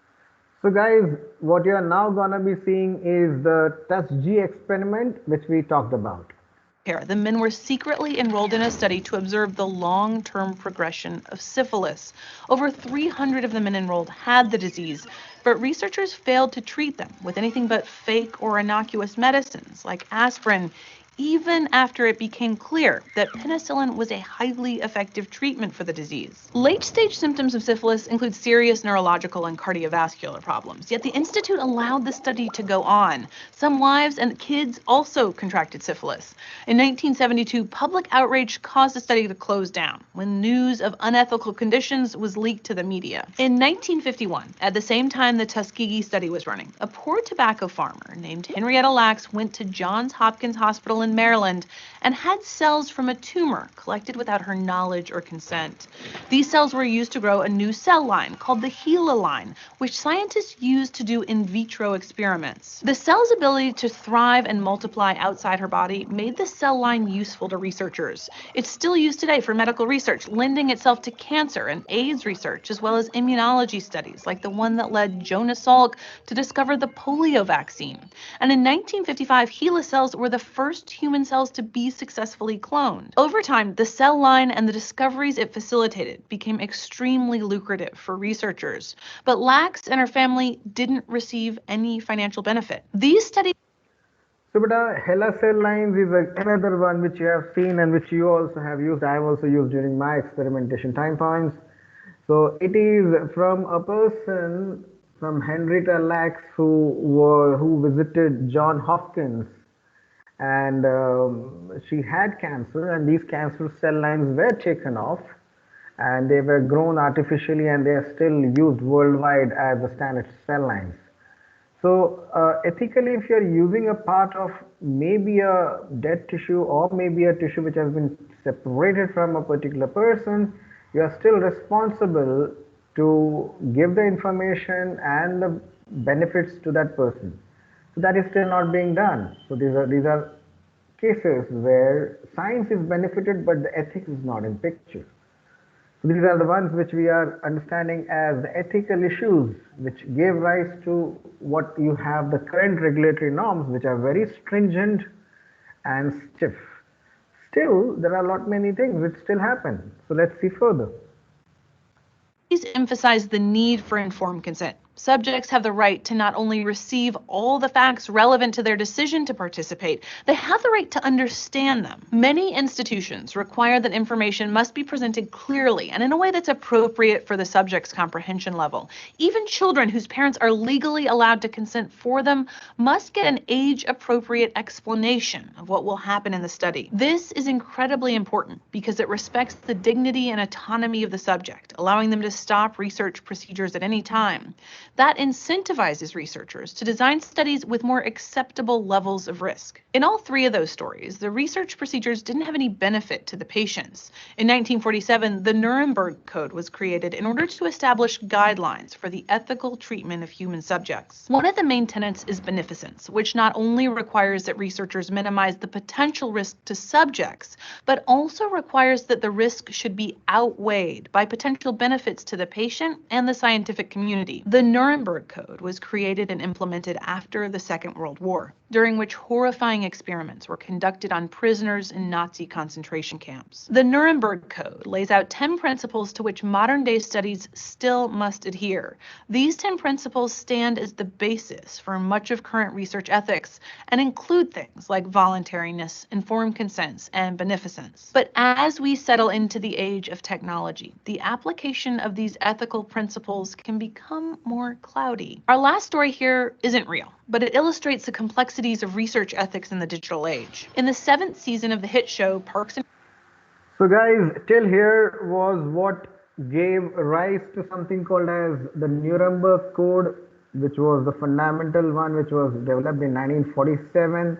So guys, what you are now going to be seeing is the Tuskegee experiment, which we talked about. The men were secretly enrolled in a study to observe the long-term progression of syphilis. Over 300 of the men enrolled had the disease, but researchers failed to treat them with anything but fake or innocuous medicines like aspirin, even after it became clear that penicillin was a highly effective treatment for the disease. Late-stage symptoms of syphilis include serious neurological and cardiovascular problems, yet the Institute allowed the study to go on. Some wives and kids also contracted syphilis. In 1972, public outrage caused the study to close down when news of unethical conditions was leaked to the media. In 1951, at the same time the Tuskegee study was running, a poor tobacco farmer named Henrietta Lacks went to Johns Hopkins Hospital in Maryland and had cells from a tumor collected without her knowledge or consent. These cells were used to grow a new cell line called the HeLa line, which scientists used to do in vitro experiments. The cell's ability to thrive and multiply outside her body made the cell line useful to researchers. It's still used today for medical research, lending itself to cancer and AIDS research, as well as immunology studies, like the one that led Jonas Salk to discover the polio vaccine. And in 1955, HeLa cells were the first human cells to be successfully cloned. Over time, the cell line and the discoveries it facilitated became extremely lucrative for researchers. But Lacks and her family didn't receive any financial benefit. These studies So, but HeLa cell lines is another one which you have seen and which you also have used. I have also used during my experimentation time points. So it is from a person, from Henrietta Lacks, who visited John Hopkins, and she had cancer, and these cancer cell lines were taken off, and they were grown artificially, and they are still used worldwide as the standard cell lines. So ethically, if you're using a part of maybe a dead tissue or maybe a tissue which has been separated from a particular person, you are still responsible to give the information and the benefits to that person. So that is still not being done. So these are cases where science is benefited, but the ethics is not in picture. So these are the ones which we are understanding as the ethical issues which gave rise to what you have the current regulatory norms, which are very stringent and stiff. Still, there are a lot many things which still happen. So let's see further. emphasize the need for informed consent. Subjects have the right to not only receive all the facts relevant to their decision to participate, they have the right to understand them. Many institutions require that information must be presented clearly and in a way that's appropriate for the subject's comprehension level. Even children whose parents are legally allowed to consent for them must get an age-appropriate explanation of what will happen in the study. This is incredibly important because it respects the dignity and autonomy of the subject, allowing them to stop research procedures at any time. That incentivizes researchers to design studies with more acceptable levels of risk. In all three of those stories, the research procedures didn't have any benefit to the patients. In 1947, the Nuremberg Code was created in order to establish guidelines for the ethical treatment of human subjects. One of the main tenets is beneficence, which not only requires that researchers minimize the potential risk to subjects, but also requires that the risk should be outweighed by potential benefits to the patient and the scientific community. The Nuremberg Code was created and implemented after the Second World War, during which horrifying experiments were conducted on prisoners in Nazi concentration camps. The Nuremberg Code lays out 10 principles to which modern-day studies still must adhere. These 10 principles stand as the basis for much of current research ethics and include things like voluntariness, informed consents, and beneficence. But as we settle into the age of technology, the application of these ethical principles can become more cloudy. Our last story here isn't real, but it illustrates the complexities of research ethics in the digital age. In the 7th season of the hit show Parks and So guys, till here was what gave rise to something called as the Nuremberg Code, which was the fundamental one, which was developed in 1947,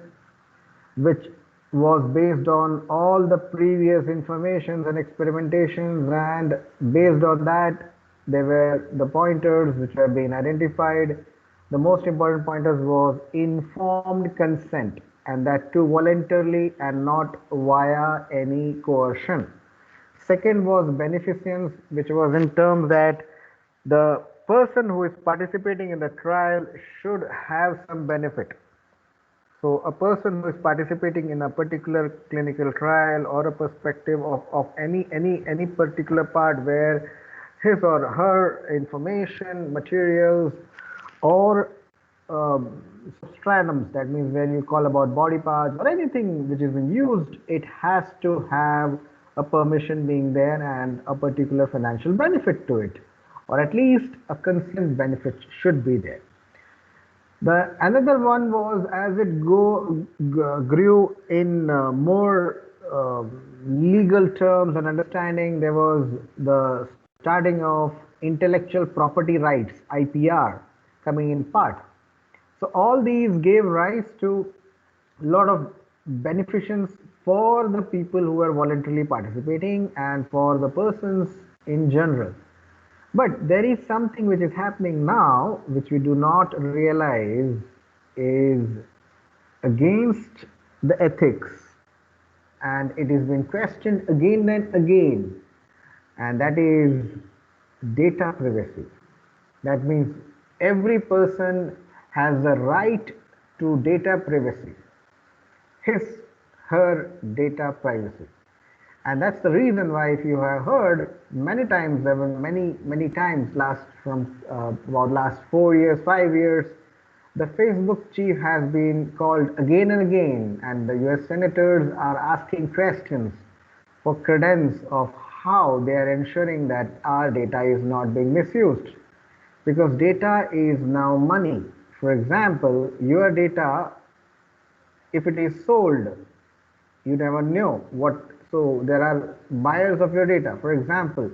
which was based on all the previous informations and experimentations, and based on that there were the pointers which were being identified. The most important pointers was informed consent, and that too voluntarily and not via any coercion. Second was beneficence, which was in terms that the person who is participating in the trial should have some benefit. So a person who is participating in a particular clinical trial or a perspective of any particular part where his or her information, materials, or substratums, that means when you call about body parts or anything which is being used, it has to have a permission being there and a particular financial benefit to it, or at least a consent benefit should be there. The another one was, as it grew in more legal terms and understanding, there was the starting of intellectual property rights, IPR, coming in part. So all these gave rise to a lot of beneficence for the people who were voluntarily participating and for the persons in general. But there is something which is happening now which we do not realize is against the ethics, and it is being questioned again and again, and that is data privacy. That means every person has the right to data privacy, his, her data privacy. And that's the reason why, if you have heard many times, there were many times about last 4 years, 5 years, the Facebook chief has been called again and again, and the US senators are asking questions for credence of how they are ensuring that our data is not being misused. Because data is now money. For example, your data, if it is sold, you never know what. So there are buyers of your data. For example,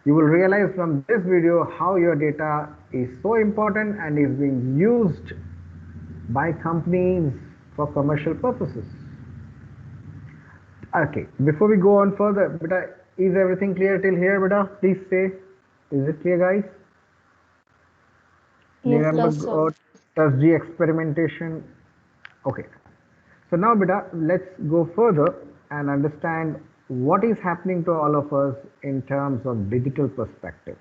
you will realize from this video how your data is so important and is being used by companies for commercial purposes. Okay, before we go on further, beta, is everything clear till here, beta? Please say, is it clear, guys? Nuremberg TUSG experimentation. Okay. So now, beta, let's go further and understand what is happening to all of us in terms of digital perspective.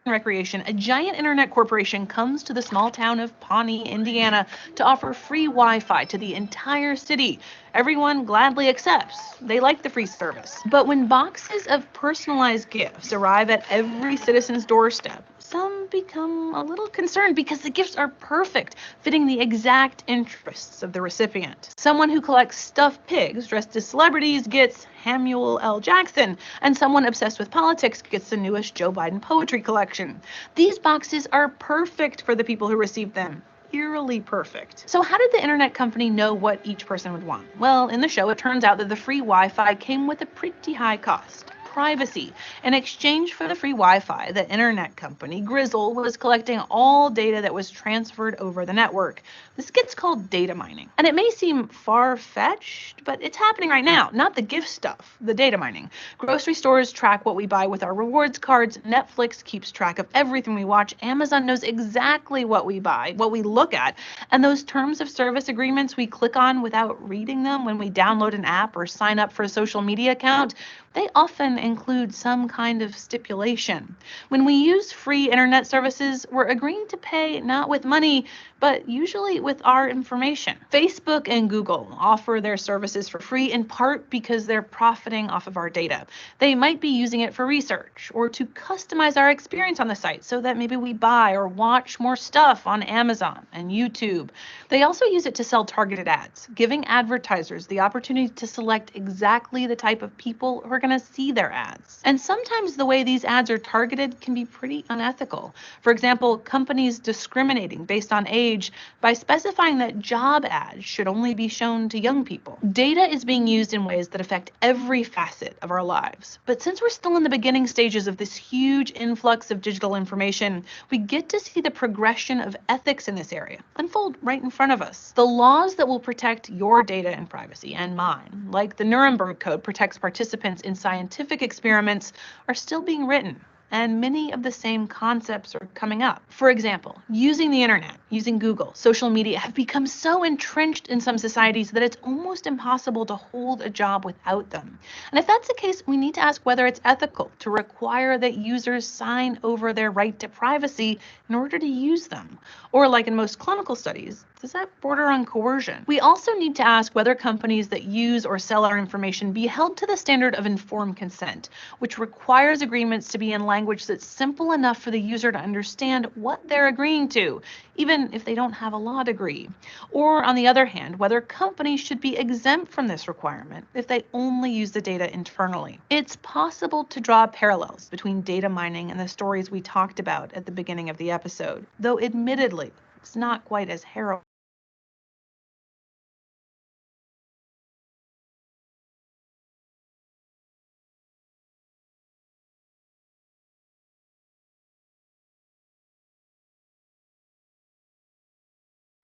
Recreation, a giant internet corporation comes to the small town of Pawnee, Indiana, to offer free Wi-Fi to the entire city. Everyone gladly accepts. They like the free service. But when boxes of personalized gifts arrive at every citizen's doorstep, some become a little concerned because the gifts are perfect, fitting the exact interests of the recipient. Someone who collects stuffed pigs dressed as celebrities gets Samuel L. Jackson, and someone obsessed with politics gets the newest Joe Biden poetry collection. These boxes are perfect for the people who receive them. Eerily perfect. So how did the internet company know what each person would want? Well, in the show, it turns out that the free Wi-Fi came with a pretty high cost. Privacy. In exchange for the free Wi-Fi, the internet company, Grizzle, was collecting all data that was transferred over the network. This gets called data mining. And it may seem far-fetched, but it's happening right now. Not the gift stuff, the data mining. Grocery stores track what we buy with our rewards cards. Netflix keeps track of everything we watch. Amazon knows exactly what we buy, what we look at. And those terms of service agreements we click on without reading them when we download an app or sign up for a social media account, they often include some kind of stipulation. When we use free internet services, we're agreeing to pay not with money, but usually with our information. Facebook and Google offer their services for free in part because they're profiting off of our data. They might be using it for research or to customize our experience on the site so that maybe we buy or watch more stuff on Amazon and YouTube. They also use it to sell targeted ads, giving advertisers the opportunity to select exactly the type of people who are going to see their ads. And sometimes the way these ads are targeted can be pretty unethical. For example, companies discriminating based on age by specifying that job ads should only be shown to young people. Data is being used in ways that affect every facet of our lives. But since we're still in the beginning stages of this huge influx of digital information, we get to see the progression of ethics in this area unfold right in front of us. The laws that will protect your data and privacy and mine, like the Nuremberg Code protects participants in scientific experiments, are still being written. And many of the same concepts are coming up. For example, using the internet, using Google, social media have become so entrenched in some societies that it's almost impossible to hold a job without them. And if that's the case, we need to ask whether it's ethical to require that users sign over their right to privacy in order to use them. Or like in most clinical studies, does that border on coercion? We also need to ask whether companies that use or sell our information be held to the standard of informed consent, which requires agreements to be in language that's simple enough for the user to understand what they're agreeing to, even if they don't have a law degree. Or on the other hand, whether companies should be exempt from this requirement if they only use the data internally. It's possible to draw parallels between data mining and the stories we talked about at the beginning of the episode, though admittedly, it's not quite as harrowing.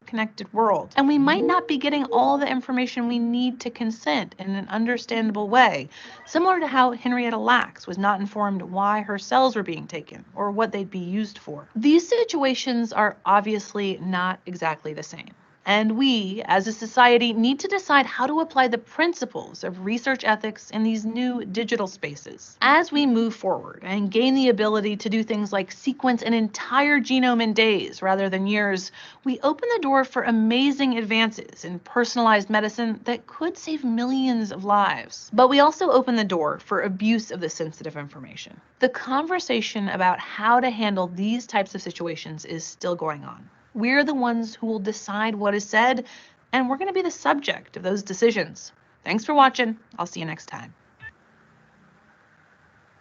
Connected world. And we might not be getting all the information we need to consent in an understandable way, similar to how Henrietta Lacks was not informed why her cells were being taken or what they'd be used for. These situations are obviously not exactly the same. And we, as a society, need to decide how to apply the principles of research ethics in these new digital spaces. As we move forward and gain the ability to do things like sequence an entire genome in days rather than years, we open the door for amazing advances in personalized medicine that could save millions of lives. But we also open the door for abuse of this sensitive information. The conversation about how to handle these types of situations is still going on. We're the ones who will decide what is said, and we're going to be the subject of those decisions. Thanks for watching. I'll see you next time.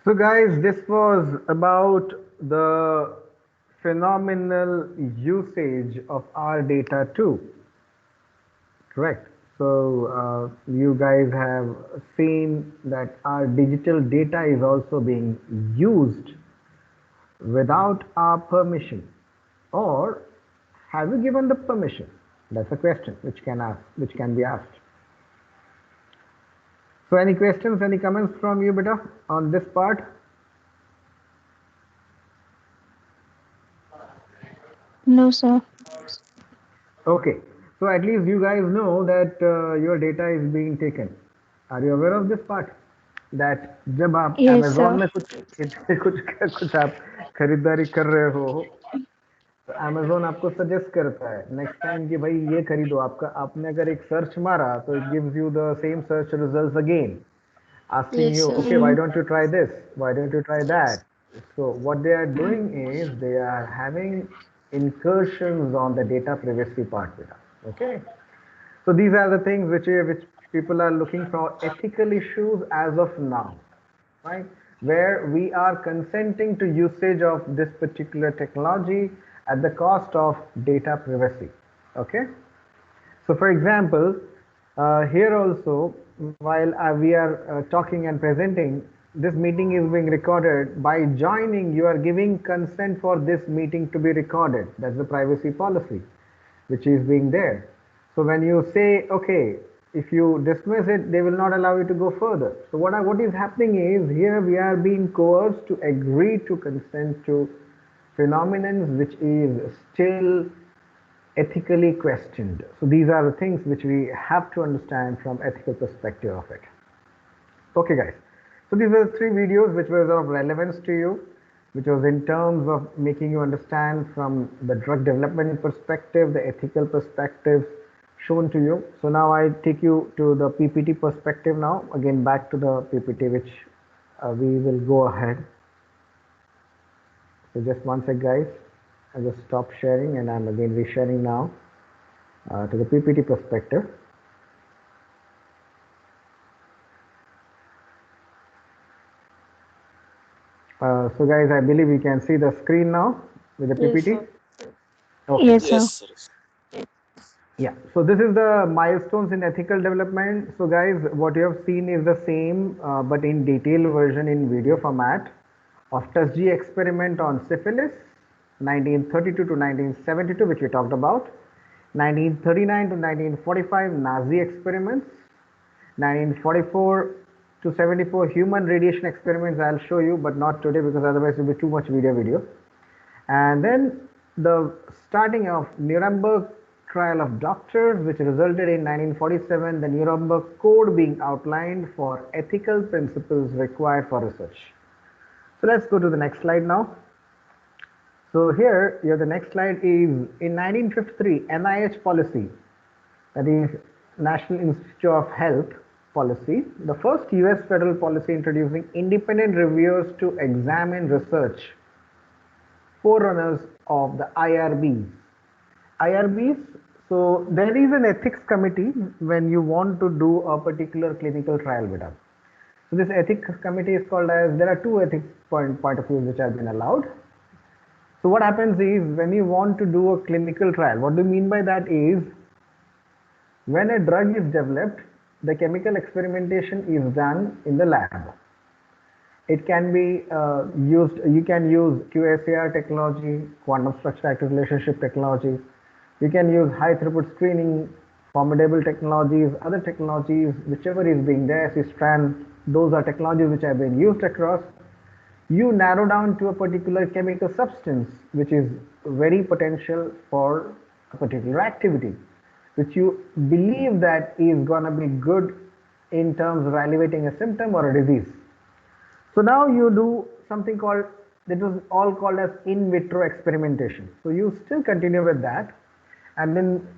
So guys, this was about the phenomenal usage of our data too. Correct. So you guys have seen that our digital data is also being used without our permission, or have you given the permission? That's a question which can be asked. So any questions, any comments from you, beta, on this part? No, sir. Okay. So at least you guys know that your data is being taken. Are you aware of this part? That जब आप Yes, Amazon sir. में कुछ आप खरीदारी कर रहे हो, तो Amazon आपको सजेस्ट करता है नेक्स्ट टाइम कि भाई ये खरीदो, आपका आपने अगर एक सर्च मारा तो it gives you the same search results again, asking Yes, you, sir. okay, why don't you try this? Why don't you try that? So what they are doing is they are having incursions on the data privacy part with us. Okay. So these are the things which people are looking for ethical issues as of now, right? Where we are consenting to usage of this particular technology at the cost of data privacy. Okay. So for example, here also, while we are talking and presenting, this meeting is being recorded. By joining, you are giving consent for this meeting to be recorded. That's the privacy policy, which is being there. So when you say, okay, if you dismiss it, they will not allow you to go further. So what is happening is here we are being coerced to agree to consent to phenomenons which is still ethically questioned. So these are the things which we have to understand from ethical perspective of it. Okay, guys. So these are the three videos which were of relevance to you, which was in terms of making you understand from the drug development perspective, the ethical perspectives shown to you. So now I take you to the PPT perspective now. Again, back to the PPT, which we will go ahead. So just one sec, guys. I just stop sharing and I'm again resharing now to the PPT perspective. So guys, I believe you can see the screen now with the Yes, PPT. sir. Okay. Yes, Yes, sir. sir. Yeah, so this is the milestones in ethical development. So guys, what you have seen is the same, but in detailed version in video format of Tuskegee experiment on syphilis, 1932 to 1972, which we talked about, 1939 to 1945 Nazi experiments, 1944 to 74 human radiation experiments. I'll show you, but not today because otherwise it will be too much video. And then the starting of Nuremberg trial of doctors, which resulted in 1947 the Nuremberg Code being outlined for ethical principles required for research. So let's go to the next slide now. So here, the next slide is in 1953 NIH policy, that is National Institute of Health policy, the first US federal policy introducing independent reviewers to examine research, forerunners of the IRBs. IRBs, so there is an ethics committee when you want to do a particular clinical trial with us. So this ethics committee is called as, there are two ethics point of views which have been allowed. So what happens is when you want to do a clinical trial, what do you mean by that is, when a drug is developed, the chemical experimentation is done in the lab. It can be used, you can use QSAR technology, quantum structure active relationship technology. You can use high throughput screening, formidable technologies, other technologies, whichever is being there, strand, those are technologies which have been used across. You narrow down to a particular chemical substance which is very potential for a particular activity, which you believe that is going to be good in terms of alleviating a symptom or a disease. So now you do something called, that was all called as in vitro experimentation. So you still continue with that, and then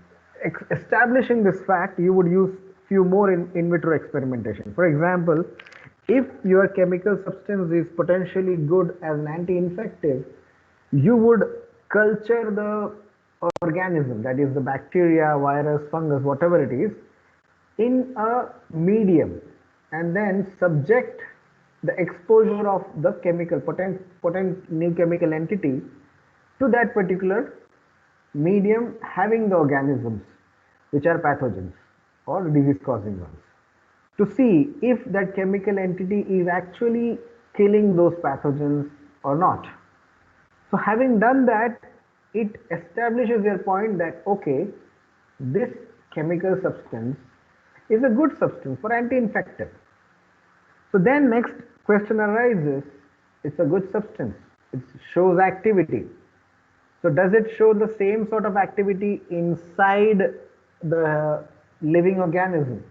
establishing this fact, you would use few more in vitro experimentation. For example, if your chemical substance is potentially good as an anti-infective, you would culture the organism, that is the bacteria, virus, fungus, whatever it is, in a medium, and then subject the exposure of the chemical potent new chemical entity to that particular medium having the organisms which are pathogens or disease causing ones, to see if that chemical entity is actually killing those pathogens or not. So having done that, it establishes their point that okay, this chemical substance is a good substance for anti-infective. So then next question arises, it's a good substance, it shows activity. So does it show the same sort of activity inside the living organism?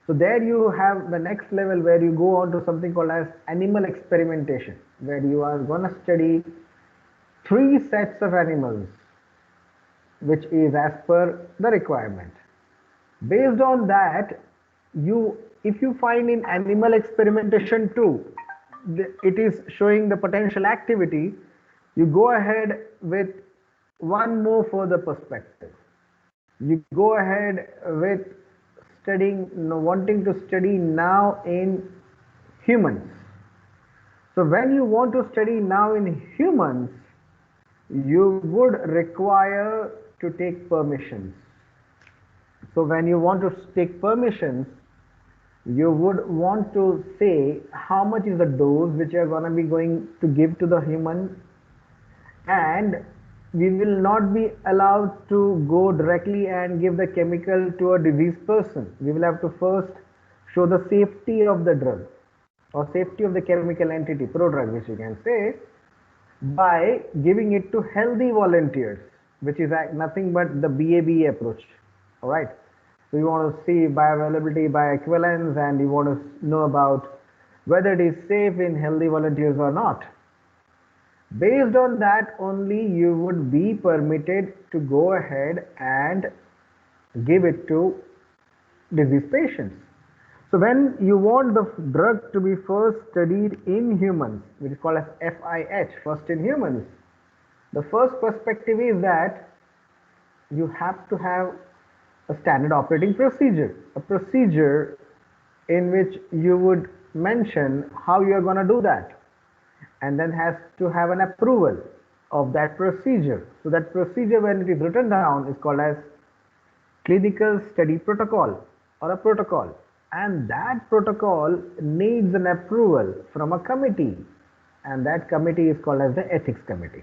So there you have the next level where you go on to something called as animal experimentation, where you are going to study 3 sets of animals, which is as per the requirement. Based on that, if you find in animal experimentation too, it is showing the potential activity, you go ahead with one more further perspective. You go ahead with studying, wanting to study now in humans. So when you want to study now in humans, you would require to take permissions. So when you want to take permissions, you would want to say how much is the dose which you are going to be going to give to the human, and we will not be allowed to go directly and give the chemical to a diseased person. We will have to first show the safety of the drug or safety of the chemical entity, prodrug, which you can say, by giving it to healthy volunteers, which is nothing but the BABA approach. All right. So you want to see bioavailability, bioequivalence, and you want to know about whether it is safe in healthy volunteers or not. Based on that only, you would be permitted to go ahead and give it to disease patients. So when you want the drug to be first studied in humans, which is called as FIH, first in humans, the first perspective is that you have to have a standard operating procedure, a procedure in which you would mention how you are going to do that, and then has to have an approval of that procedure. So that procedure, when it is written down, is called as clinical study protocol or a protocol, and that protocol needs an approval from a committee, and that committee is called as the ethics committee.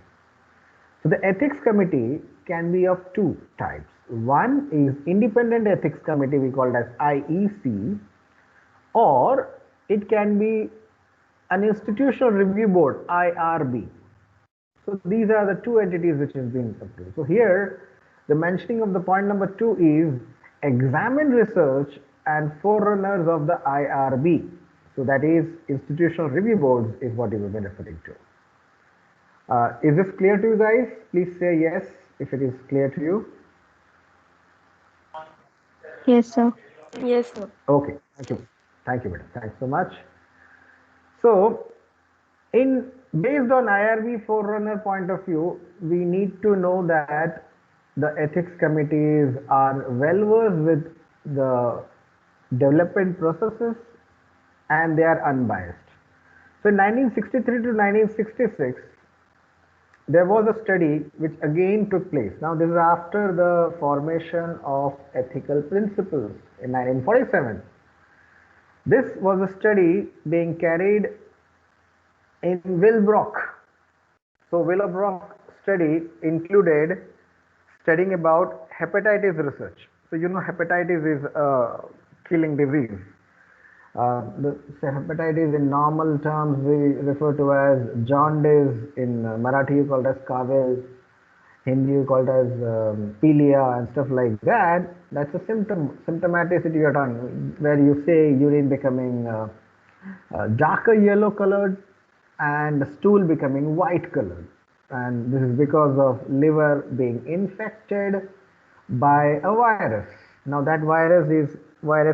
So the ethics committee can be of two types. One is independent ethics committee, we call it as IEC, or it can be an institutional review board, IRB. So these are the two entities which has been approved. So here the mentioning of the point number 2 is examined research and forerunners of the IRB. So that is institutional review boards is what you will be referring to. Is this clear to you guys? Please say yes if it is clear to you. Yes, sir. Yes, sir. Okay, thank you. Thank you, madam. Thanks so much. So based on IRB forerunner point of view, we need to know that the ethics committees are well versed with the development processes and they are unbiased. So in 1963 to 1966, there was a study which again took place. Now this is after the formation of ethical principles in 1947. This was a study being carried in Willbrock. So Willbrock study included studying about hepatitis research. So you know hepatitis is a killing disease. Hepatitis in normal terms we refer to as jaundice, in Marathi called as kavel, Hindi called as pilia and stuff like that. That's a symptomaticity you're talking, where you say urine becoming darker yellow colored and stool becoming white colored, and this is because of liver being infected by a virus. Now that virus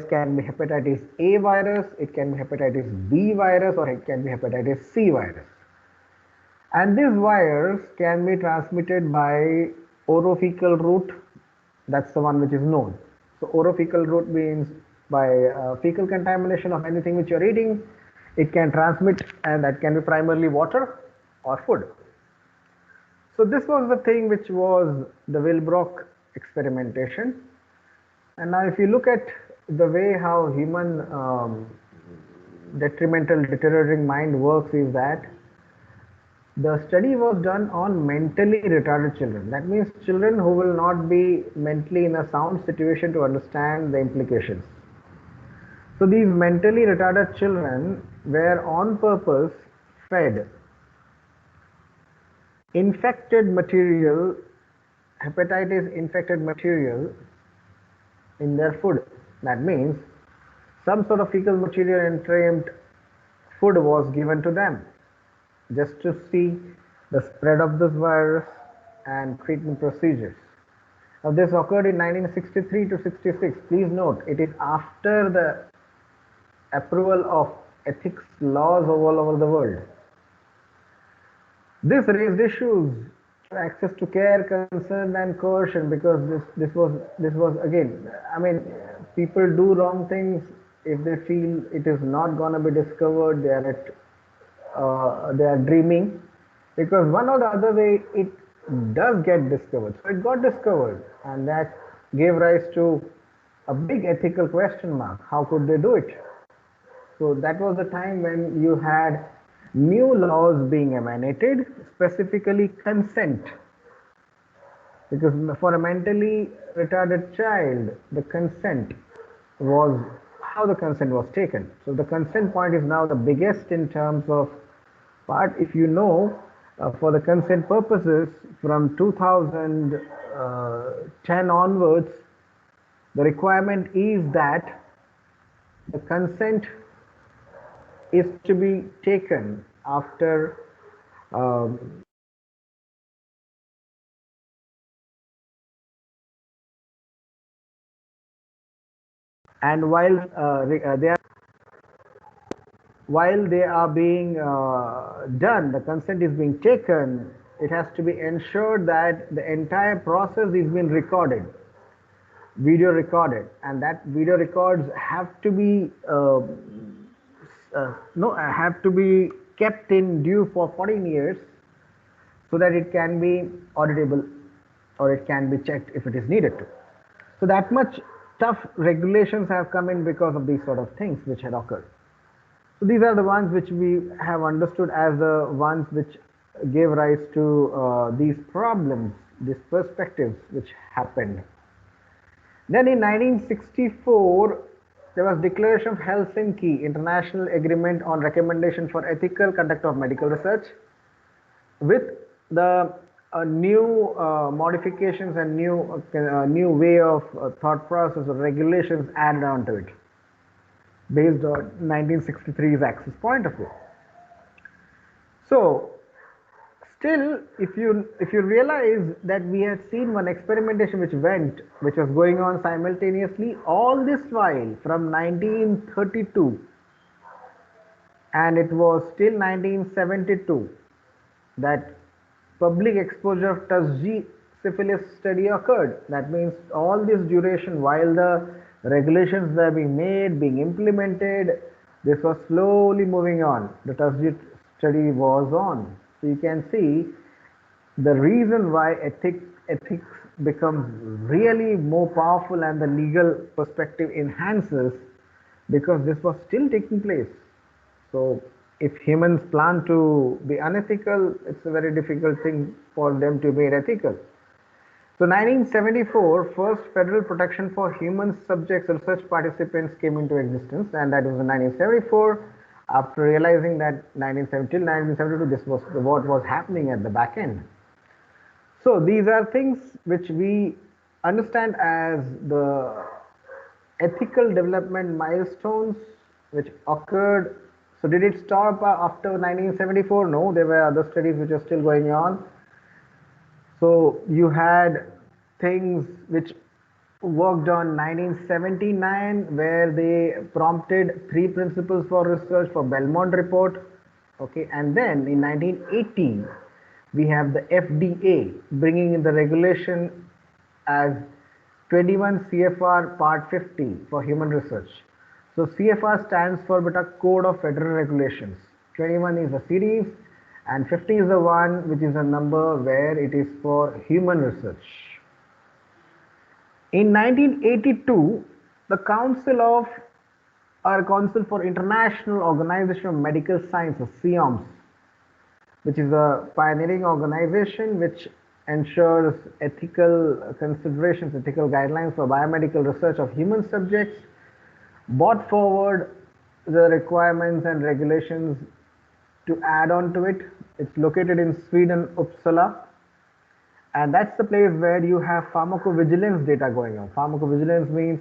can be hepatitis A virus, it can be hepatitis B virus, or it can be hepatitis C virus. And this virus can be transmitted by orophycal route. That's the one which is known. So orophycal route means by fecal contamination of anything which you're eating, it can transmit, and that can be primarily water or food. So this was the thing which was the Willbrock experimentation. And now if you look at the way how human deteriorating mind works, is that the study was done on mentally retarded children. That means children who will not be mentally in a sound situation to understand the implications. So these mentally retarded children were on purpose fed infected material, hepatitis infected material in their food. That means some sort of fecal material entrained food was given to them just to see the spread of this virus and treatment procedures. This occurred in 1963 to 66. Please note, it is after the approval of ethics laws all over the world. This raised issues access to care, concern, and coercion, because this was again. I mean, people do wrong things if they feel it is not gonna be discovered. They are dreaming, because one or the other way it does get discovered. So it got discovered, and that gave rise to a big ethical question mark. How could they do it? So that was the time when you had new laws being emanated, specifically consent. Because for a mentally retarded child, the consent was how the consent was taken. So the consent point is now the biggest in terms of part. If you know, for the consent purposes, from 2010 onwards, the requirement is that the consent is to be taken after and while they are being done, the consent is being taken, it has to be ensured that the entire process is being recorded, video recorded, and that video records have to be have to be kept in due for 14 years, so that it can be auditable or it can be checked if it is needed to. So that much tough regulations have come in because of these sort of things which had occurred. So these are the ones which we have understood as the ones which gave rise to these problems, these perspectives which happened. Then in 1964, there was Declaration of Helsinki, International Agreement on Recommendation for Ethical Conduct of Medical Research, with the new modifications and new way of thought process or regulations added onto it, based on 1963's Axis point of view. So still, if you realize that we had seen one experimentation which was going on simultaneously all this while from 1932, and it was still 1972 that public exposure of Tuskegee syphilis study occurred. That means all this duration while the regulations were being made, being implemented, this was slowly moving on. The Tuskegee study was on. So you can see the reason why ethics becomes really more powerful and the legal perspective enhances, because this was still taking place. So if humans plan to be unethical, it's a very difficult thing for them to be ethical. So 1974, first federal protection for human subjects research participants came into existence, and that was in 1974. After realizing that 1970 till 1972, this was what was happening at the back end. So these are things which we understand as the ethical development milestones which occurred. So did it stop after 1974? No, there were other studies which are still going on. So you had things which worked on 1979, where they prompted 3 principles for research for Belmont report. Okay, and then in 1980 we have the FDA bringing in the regulation as 21 CFR Part 50 for human research. So CFR stands for Code of Federal Regulations. 21 is a series and 50 is the one which is a number where it is for human research. In 1982, the Council for International Organization of Medical Sciences, CIOMS, which is a pioneering organization which ensures ethical considerations, ethical guidelines for biomedical research of human subjects, brought forward the requirements and regulations to add on to it. It's located in Sweden, Uppsala, and that's the place where you have pharmacovigilance data going on. Pharmacovigilance means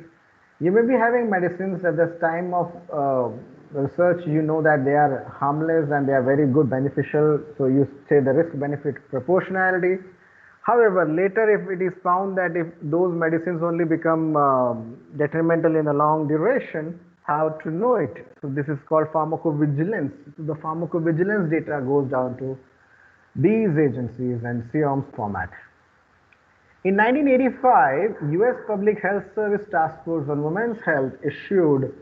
you may be having medicines at this time of research, you know that they are harmless and they are very good, beneficial, so you say the risk benefit proportionality. However, later if it is found that if those medicines only become detrimental in a long duration, how to know it? So this is called pharmacovigilance. So the pharmacovigilance data goes down to these agencies and SEOM's format. In 1985, US Public Health Service Task Force on Women's Health issued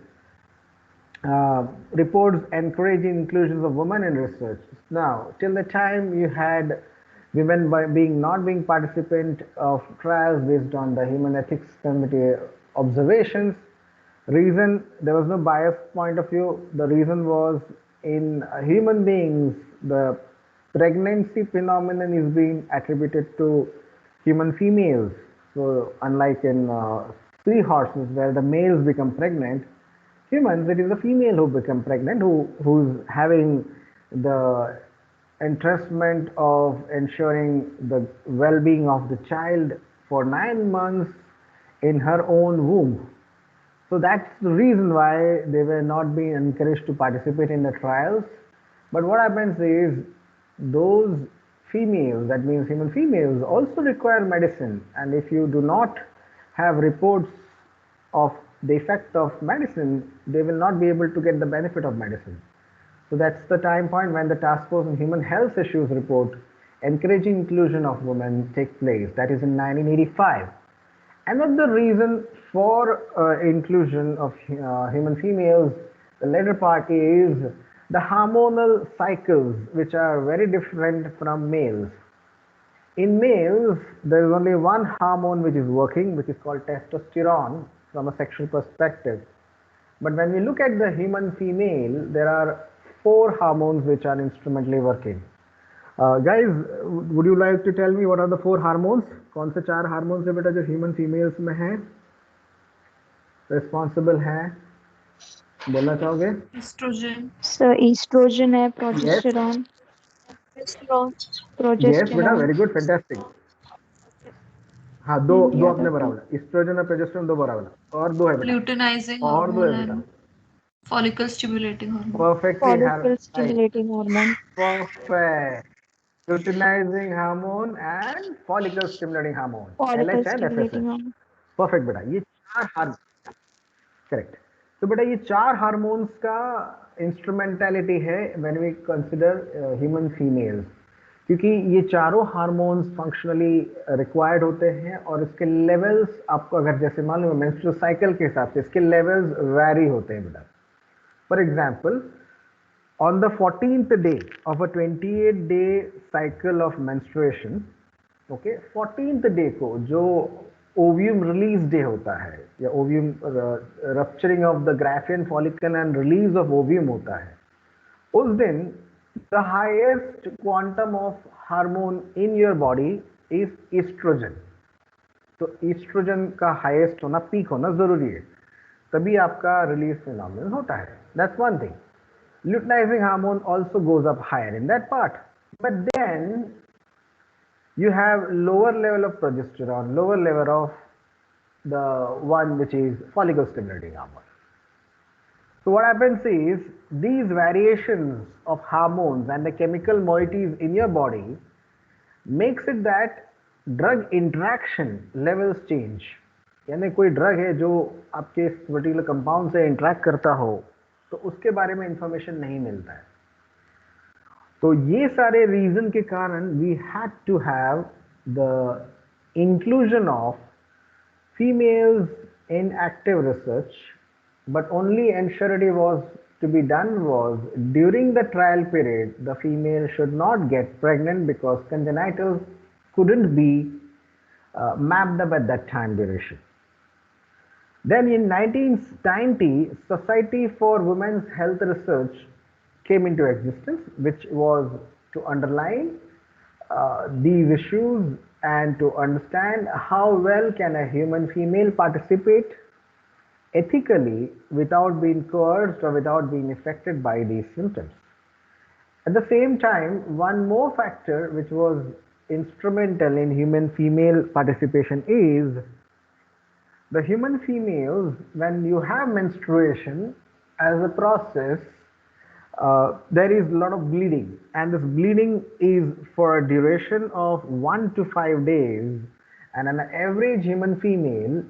reports encouraging inclusions of women in research. Now, till the time you had women not being participant of trials based on the Human Ethics Committee observations, reason there was no bias point of view. The reason was in human beings, the pregnancy phenomenon is being attributed to human females. So unlike in seahorses where the males become pregnant, humans, it is the female who become pregnant, who's having the entrustment of ensuring the well-being of the child for 9 months in her own womb. So that's the reason why they were not being encouraged to participate in the trials. But what happens is those females, that means human females, also require medicine. And if you do not have reports of the effect of medicine, they will not be able to get the benefit of medicine. So that's the time point when the Task Force on Human Health Issues report encouraging inclusion of women take place. That is in 1985. Another reason for inclusion of human females, the latter part is the hormonal cycles, which are very different from males. In males, there is only one hormone which is working, which is called testosterone from a sexual perspective. But when we look at the human female, there are 4 hormones which are instrumentally working. Guys, would you like to tell me what are the 4 hormones? कौन से 4 hormones है बेटा जो human females में हैं, responsible हैं, बोलना चाहोगे? एस्ट्रोजन सर, एस्ट्रोजन है, Yes, प्रोजेस्टेरॉन, yes बेटा, प्रोजेस्टेरॉन, very good, fantastic. हाँ, दो एंड दो द आपने अदर टू बराबर, एस्ट्रोजन और प्रोजेस्टेरॉन 2 बराबर, और 2 है बेटा, Luteinizing और 2 है hormone बेटा. and follicle stimulating hormone. Perfectly follicle right. Stimulating hormone, Perfect. Luteinizing hormone and follicle stimulating hormone, follicle LH and stimulating FSH. Hormone. Perfect बेटा, ये 4 हार्मोन, करेक्ट. तो बेटा ये 4 हार्मोन्स का इंस्ट्रूमेंटलिटी है when we consider human females, क्योंकि ये चारों हार्मोन्स फंक्शनली रिक्वायर्ड होते हैं और इसके लेवल्स आपको अगर जैसे मालूम है मेंस्ट्रुअल साइकिल के हिसाब से इसके लेवल्स वैरी होते हैं बेटा. For example, on the 14th day of a 28-day cycle of menstruation, okay, 14th day को जो ओव्यूम रिलीज डे होता है या ovum rupturing of the Graafian follicle and release of ovum होता है, उस दिन the highest quantum of hormone in your body is estrogen. तो ईस्ट्रोजन का हाईएस्ट होना, पीक होना जरूरी है, तभी आपका रिलीज फिनोमिनन होता है. That's one thing. Luteinizing hormone also goes up higher in that part, but then you have lower level of progesterone, lower level of the one which is follicle stimulating hormone. So what happens is these variations of hormones and the chemical moieties in your body makes it that drug interaction levels change. यानी कोई drug है जो आपके इस particular compound से interact करता हो तो उसके बारे में इंफॉर्मेशन नहीं मिलता है. तो ये सारे रीजन के कारण we had to have the inclusion of females in active research, but only ensurity was to be done was during the trial period the female should not get pregnant because congenital couldn't be mapped up at that time duration. Then in 1990, Society for Women's Health Research came into existence, which was to underline these issues and to understand how well can a human female participate ethically without being coerced or without being affected by these symptoms. At the same time, one more factor which was instrumental in human female participation is the human females, when you have menstruation as a process, there is a lot of bleeding, and this bleeding is for a duration of 1 to 5 days, and an average human female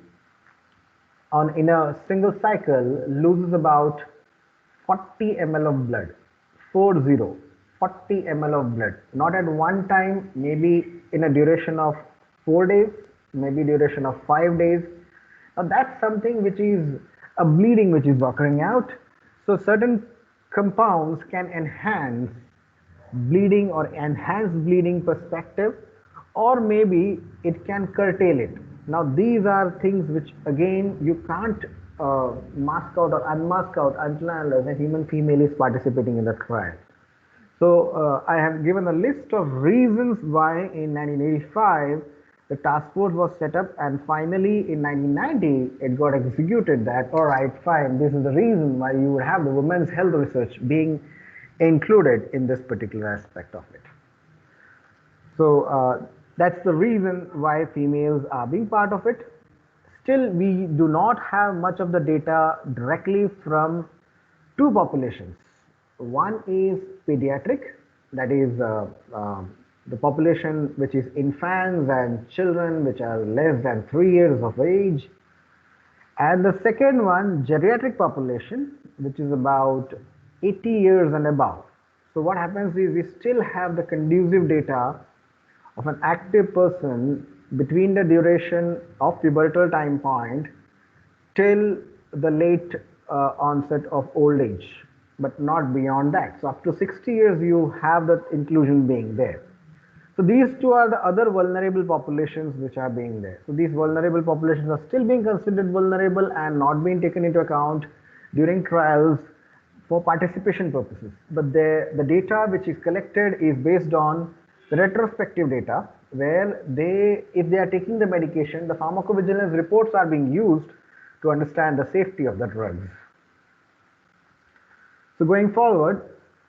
on in a single cycle loses about 40 ml of blood. 40 ml of blood, not at one time, maybe in a duration of 4 days, maybe duration of 5 days. Now that's something which is a bleeding which is occurring out. So certain compounds can enhance bleeding or enhance bleeding perspective, or maybe it can curtail it. Now these are things which again you can't mask out or unmask out until and unless a human female is participating in the trial. So I have given a list of reasons why in 1985 the task force was set up, and finally in 1990 it got executed that all right, fine, this is the reason why you would have the women's health research being included in this particular aspect of it. So that's the reason why females are being part of it. Still, we do not have much of the data directly from two populations. One is pediatric, that is the population which is infants and children which are less than 3 years of age. And the second one, geriatric population, which is about 80 years and above. So what happens is we still have the conducive data of an active person between the duration of pubertal time point till the late onset of old age, but not beyond that. So up to 60 years you have that inclusion being there. So these two are the other vulnerable populations which are being there. So these vulnerable populations are still being considered vulnerable and not being taken into account during trials for participation purposes. But the data which is collected is based on the retrospective data, where if they are taking the medication, the pharmacovigilance reports are being used to understand the safety of the drugs. So going forward,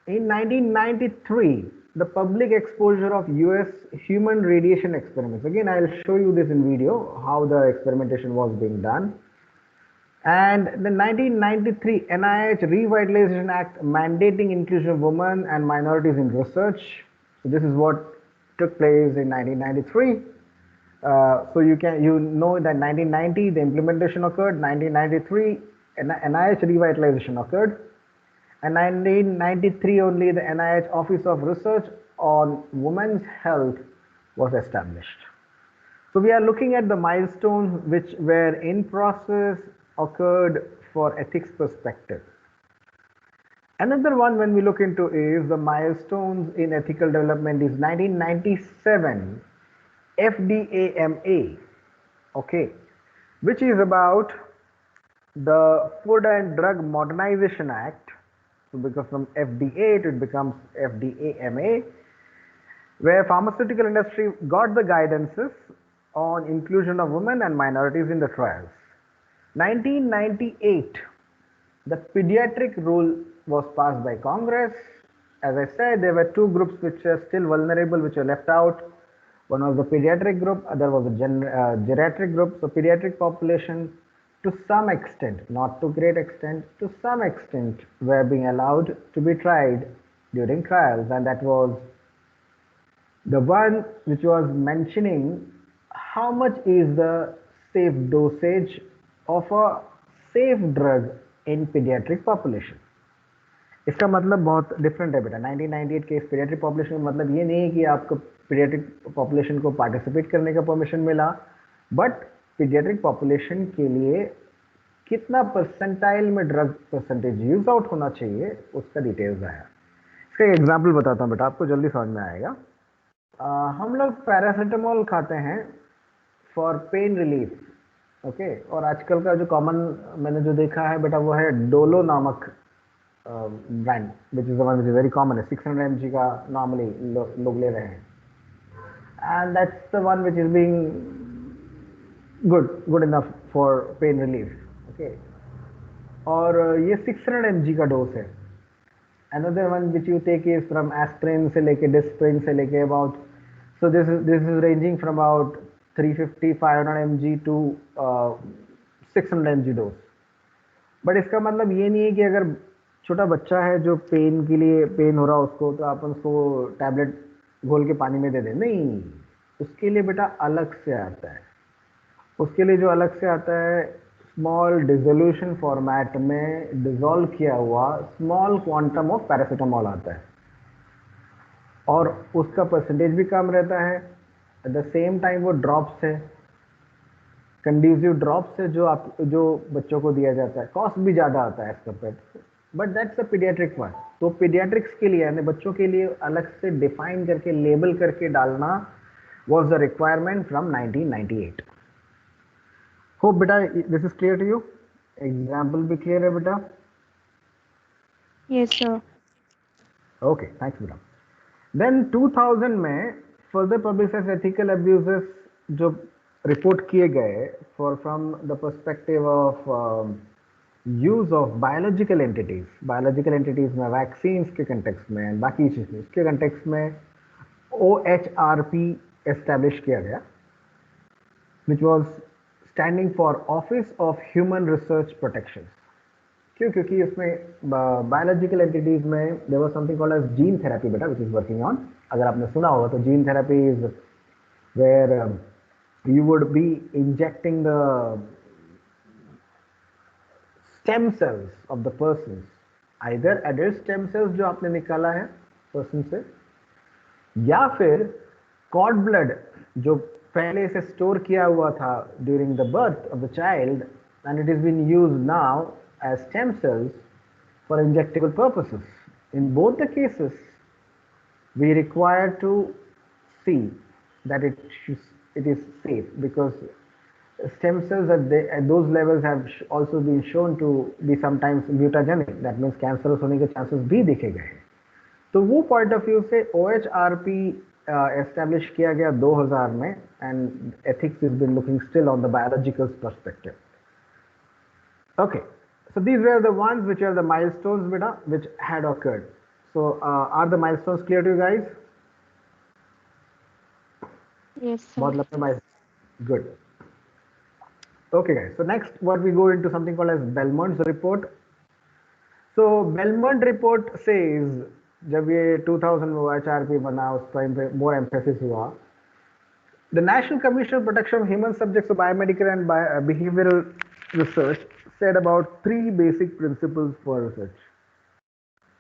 in 1993, the public exposure of US human radiation experiments. Again, I'll show you this in video, how the experimentation was being done. And the 1993 NIH Revitalization Act mandating inclusion of women and minorities in research. So this is what took place in 1993. So you know that 1990 the implementation occurred, 1993 NIH revitalization occurred, and 1993 only the NIH Office of Research on Women's Health was established. So we are looking at the milestones which were in process, occurred for ethics perspective. Another one when we look into is the milestones in ethical development is 1997 FDAMA, okay, which is about the Food and Drug Modernization Act. So because from FDA it becomes FDAMA, where pharmaceutical industry got the guidances on inclusion of women and minorities in the trials. 1998, the pediatric rule was passed by Congress. As I said, there were two groups which are still vulnerable, which were left out. One was the pediatric group, other was the geriatric group. So pediatric population, to some extent, not to great extent, to some extent, were being allowed to be tried during trials, and that was the one which was mentioning how much is the safe dosage of a safe drug in pediatric population. इसका मतलब बहुत different है बेटा. 1998 के paediatric population में मतलब ये नहीं है कि आपको पीडियाट्रिक पॉपुलेशन को पार्टिसिपेट करने का परमिशन मिला, बट पीडियाट्रिक पॉपुलेशन के लिए कितना परसेंटाइल में ड्रग परसेंटेज यूज आउट होना चाहिए उसका डिटेल्स आया. इसका एक एग्जांपल बताता हूँ बेटा, आपको जल्दी समझ में आएगा. हम लोग पैरासीटामोल खाते हैं फॉर पेन रिलीफ, ओके, और आजकल का जो कॉमन मैंने जो देखा है बेटा वो है डोलो नामक brand, which is the one which is very common है. 600 mg का नॉर्मली लोग ले रहे हैं, and that's the one which is being good enough for pain relief, okay. और ये 600 mg का डोज है. Another one which you take is from aspirin से लेके डिस्प्रिन से लेके about, so this is ranging from about 350-500 mg to 600 mg dose. But इसका मतलब ये नहीं है कि अगर छोटा बच्चा है जो पेन के लिए पेन हो रहा है उसको, तो आप उसको टैबलेट घोल के पानी में दे दें, नहीं, उसके लिए बेटा अलग से आता है। उसके लिए जो अलग से आता है, स्मॉल डिसोल्यूशन फॉर्मेट में डिसॉल्व किया हुआ स्मॉल क्वांटम ऑफ पैरासीटामोल आता है, और उसका परसेंटेज भी कम रहता है। एट द सेम टाइम वो ड्रॉप्स है, कंड्यूसिव ड्रॉप्स है जो बच्चों को दिया जाता है। कॉस्ट भी ज़्यादा आता है as compare, but that's a pediatric one. तो पीडियाट्रिक्स के लिए यानी बच्चों के लिए अलग से डिफाइन करके लेबल करके डालना was the requirement from 1998. Hope beta this is clear to you. Example भी clear है बेटा? Yes, sir. Okay, thanks beta. Then 2000 में further publicized ethical abuses जो report किए गए from the perspective of use of biological entities में vaccines के context में, बाकी चीज़ इसके context में OHRP establish किया गया, which was standing for Office of Human Research Protections. क्यों? क्योंकि इसमें biological entities में there was something called as gene therapy बेटा, which is working on. अगर आपने सुना होगा तो gene therapy is where you would be injecting the stem cells of the persons, either adult stem cells जो आपने निकाला है person से, या फिर cord blood जो पहले से स्टोर किया हुआ था during the birth of the child, and it is been used now as stem cells for injectable purposes. In both the cases we require to see that it is safe, because stem cells at those levels have also been shown to be sometimes mutagenic. That means cancerous होने के chances भी देखे गए हैं. तो वो point of view से OHRP establish किया गया 2000 में, and ethics is been looking still on the biological perspective. Okay, so these were the ones which are the milestones बेटा which had occurred. So are the milestones clear to you guys? Yes, sir. बहुत लंबे milestones, good. Okay guys, so next what we go into something called as Belmont's report. So Belmont report says, जब ये 2000 में OHRP बना, उस time पे more emphasis हुआ. The National Commission on Protection of Human Subjects of Biomedical and Behavioral Research said about 3 basic principles for research.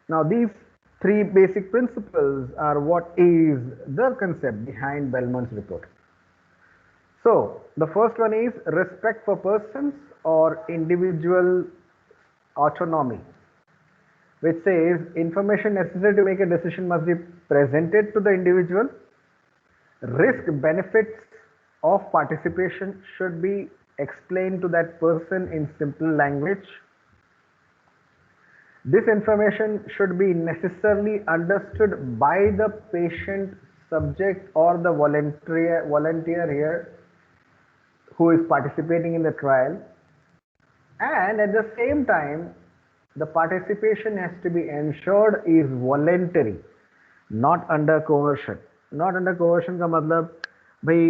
Now these 3 basic principles are what is the concept behind Belmont's report. So the first one is respect for persons or individual autonomy, which says information necessary to make a decision must be presented to the individual. Risk benefits of participation should be explained to that person in simple language. This information should be necessarily understood by the patient, subject, or the volunteer here who is participating in the trial. And at the same time, the participation has to be ensured is voluntary, not under coercion. Not under coercion का मतलब भाई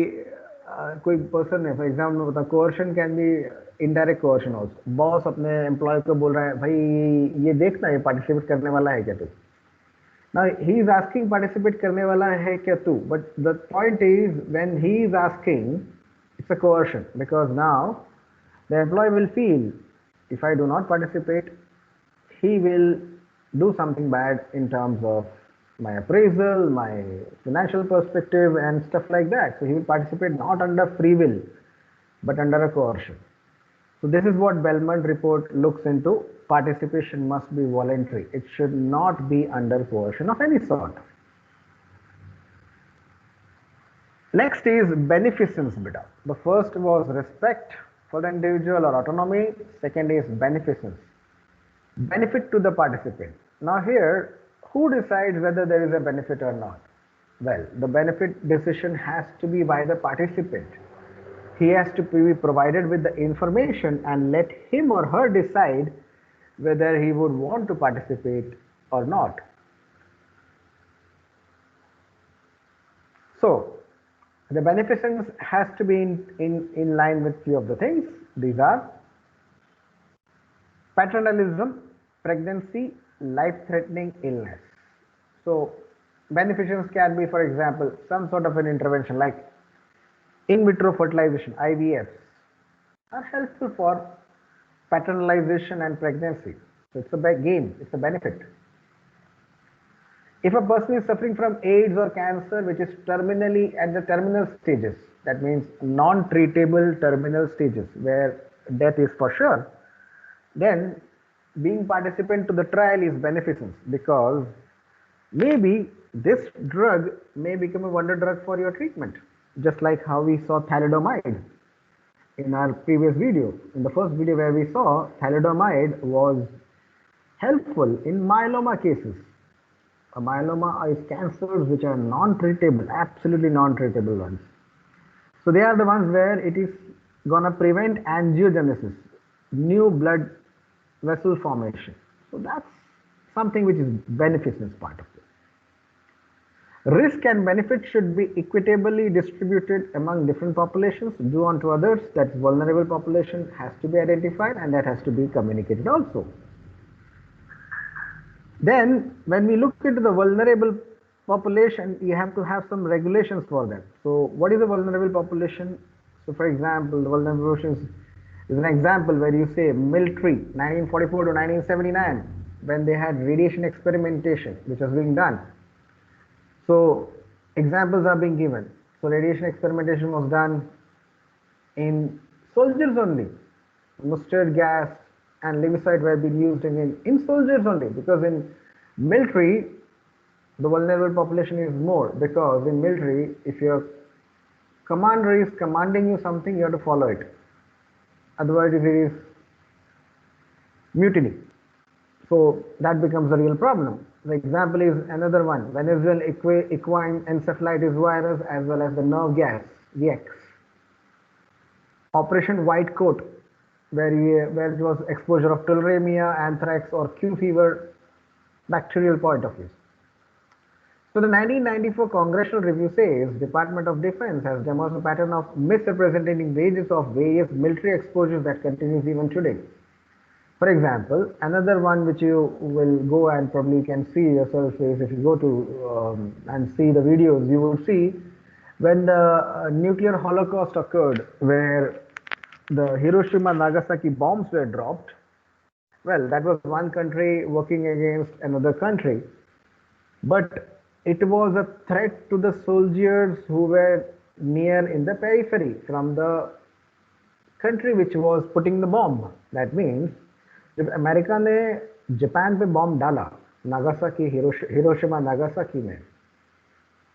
कोई person है, for example बता, coercion can be indirect coercion also. Boss अपने employee को बोल रहा है, भाई ये देखना, ये पार्टिसिपेट करने वाला है क्या तू. Now he is asking participate करने वाला है क्या तू, but the point is when he is asking, it's a coercion, because now the employee will feel if I do not participate, he will do something bad in terms of my appraisal, my financial perspective and stuff like that. So he will participate not under free will, but under a coercion. So this is what Belmont report looks into. Participation must be voluntary. It should not be under coercion of any sort. Next is beneficence beta. The first was respect for the individual or autonomy. Second is beneficence. Benefit to the participant. Now here, who decides whether there is a benefit or not? Well, the benefit decision has to be by the participant. He has to be provided with the information and let him or her decide whether he would want to participate or not. So the beneficence has to be in line with few of the things. These are paternalism, pregnancy, life-threatening illness. So beneficiaries can be, for example, some sort of an intervention like in vitro fertilization, IVFs, are helpful for paternalization and pregnancy. So it's a gain, it's a benefit. If a person is suffering from AIDS or cancer, which is terminally at the terminal stages, that means non-treatable terminal stages where death is for sure, then being participant to the trial is beneficent, because maybe this drug may become a wonder drug for your treatment, just like how we saw thalidomide in our previous video. In the first video where we saw thalidomide was helpful in myeloma cases. A myeloma is cancers which are non-treatable, absolutely non-treatable ones. So they are the ones where it is gonna prevent angiogenesis, new blood vessel formation. So that's something which is beneficent part of it. Risk and benefit should be equitably distributed among different populations, due unto others. That vulnerable population has to be identified and that has to be communicated also. Then when we look into the vulnerable population, you have to have some regulations for that. So what is a vulnerable population? So for example, the vulnerable population is an example where you say military 1944 to 1979, when they had radiation experimentation which was being done. So examples are being given. So radiation experimentation was done in soldiers only. Mustard gas and levisite were being used in soldiers only, because in military the vulnerable population is more, because in military if your commander is commanding you something, you have to follow it. Otherwise it is mutiny. So that becomes a real problem. The example is another one, Venezuelan equine encephalitis virus as well as the nerve gas, VX. Operation White Coat, where it was exposure of tularemia, anthrax or Q fever, bacterial point of view. So the 1994 Congressional Review says Department of Defense has demonstrated a pattern of misrepresenting ranges of various military exposures that continues even today. For example, another one which you will go and probably can see yourself is, if you go to and see the videos, you will see when the nuclear holocaust occurred, where the Hiroshima Nagasaki bombs were dropped. Well, that was one country working against another country, but it was a threat to the soldiers who were near in the periphery from the country which was putting the bomb. That means जब America ने Japan पे bomb डाला Nagasaki Hiroshima Nagasaki में,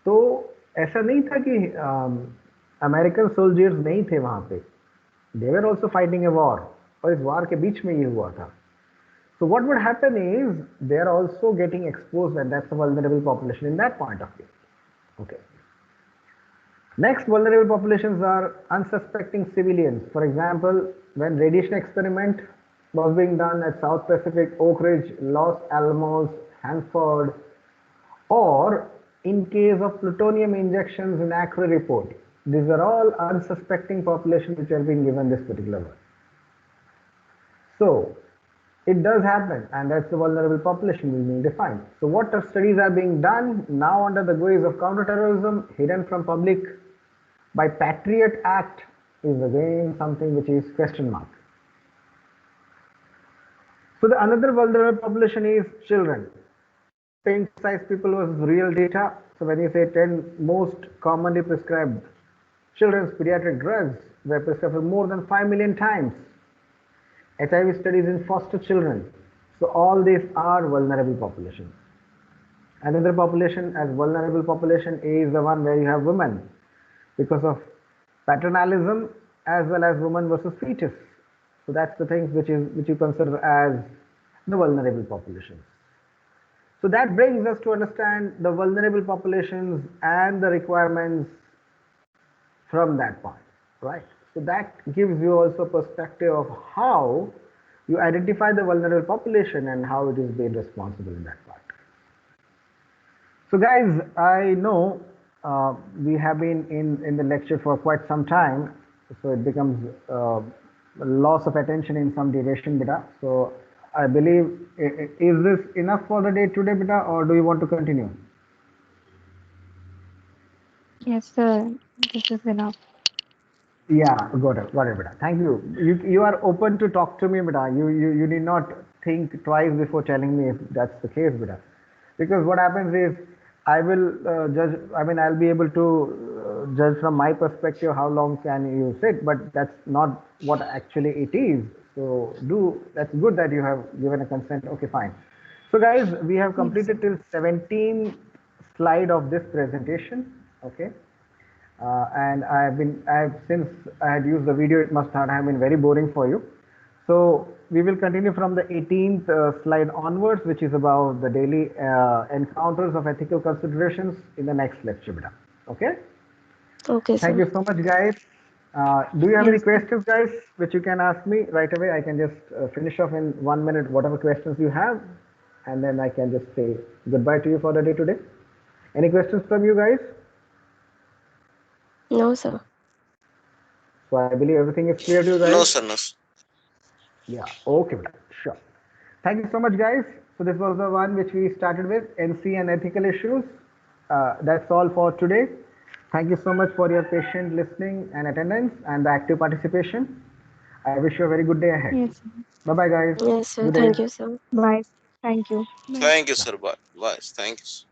तो ऐसा नहीं था कि अमेरिकन सोल्जर्स नहीं थे वहां पे, they were also fighting a war, और इस वॉर के बीच में ये हुआ था. So what would happen is they are also getting exposed, and that's a vulnerable population in that point of view. Okay. Next, vulnerable populations are unsuspecting civilians. For example, when radiation experiment was being done at South Pacific, Oak Ridge, Los Alamos, Hanford, or in case of plutonium injections in Acre report. These are all unsuspecting populations which are being given this particular one. So it does happen, and that's the vulnerable population being defined. So what studies are being done now under the guise of counterterrorism, hidden from public by Patriot Act, is again something which is question mark. So the another vulnerable population is children. Pink size people was real data. So when you say 10 most commonly prescribed children's pediatric drugs were prescribed more than 5 million times. HIV studies in foster children. So all these are vulnerable populations. Another population as vulnerable population is the one where you have women, because of paternalism as well as woman versus fetus. So that's the things which you consider as the vulnerable populations. So that brings us to understand the vulnerable populations and the requirements from that point, right? So that gives you also perspective of how you identify the vulnerable population and how it is being responsible in that part. So guys, I know we have been in the lecture for quite some time, so it becomes loss of attention in some duration, beta. So I believe, is this enough for the day today, beta, or do you want to continue? Yes, sir. This is enough. Yeah, got it, beta. Thank you. You are open to talk to me, beta. You need not think twice before telling me if that's the case, beta. Because what happens is I will judge. I mean, I'll be able to judge from my perspective how long can you sit, but that's not what actually it is. So that's good that you have given a consent. Okay, fine. So guys, we have completed till 17 slide of this presentation. Okay. And since I had used the video, it must not have been very boring for you. So we will continue from the 18th slide onwards, which is about the daily encounters of ethical considerations in the next lecture, beta. Okay? Okay, sir. Thank you so much, guys. Do you have any Yes. questions, guys, which you can ask me right away? I can just finish off in 1 minute, whatever questions you have, and then I can just say goodbye to you for the day today. Any questions from you guys? No, sir. So I believe everything is clear to you guys. No, sir. No. Yeah, okay, sure. Thank you so much, guys. So this was the one which we started with, NCE and ethical issues. That's all for today. Thank you so much for your patient listening and attendance and the active participation. I wish you a very good day ahead. Yes. Bye-bye, guys. Yes, sir. Good day. Thank you, sir. Bye. Thank you. Bye. Thank you, sir. Bye. Bye. Thank you.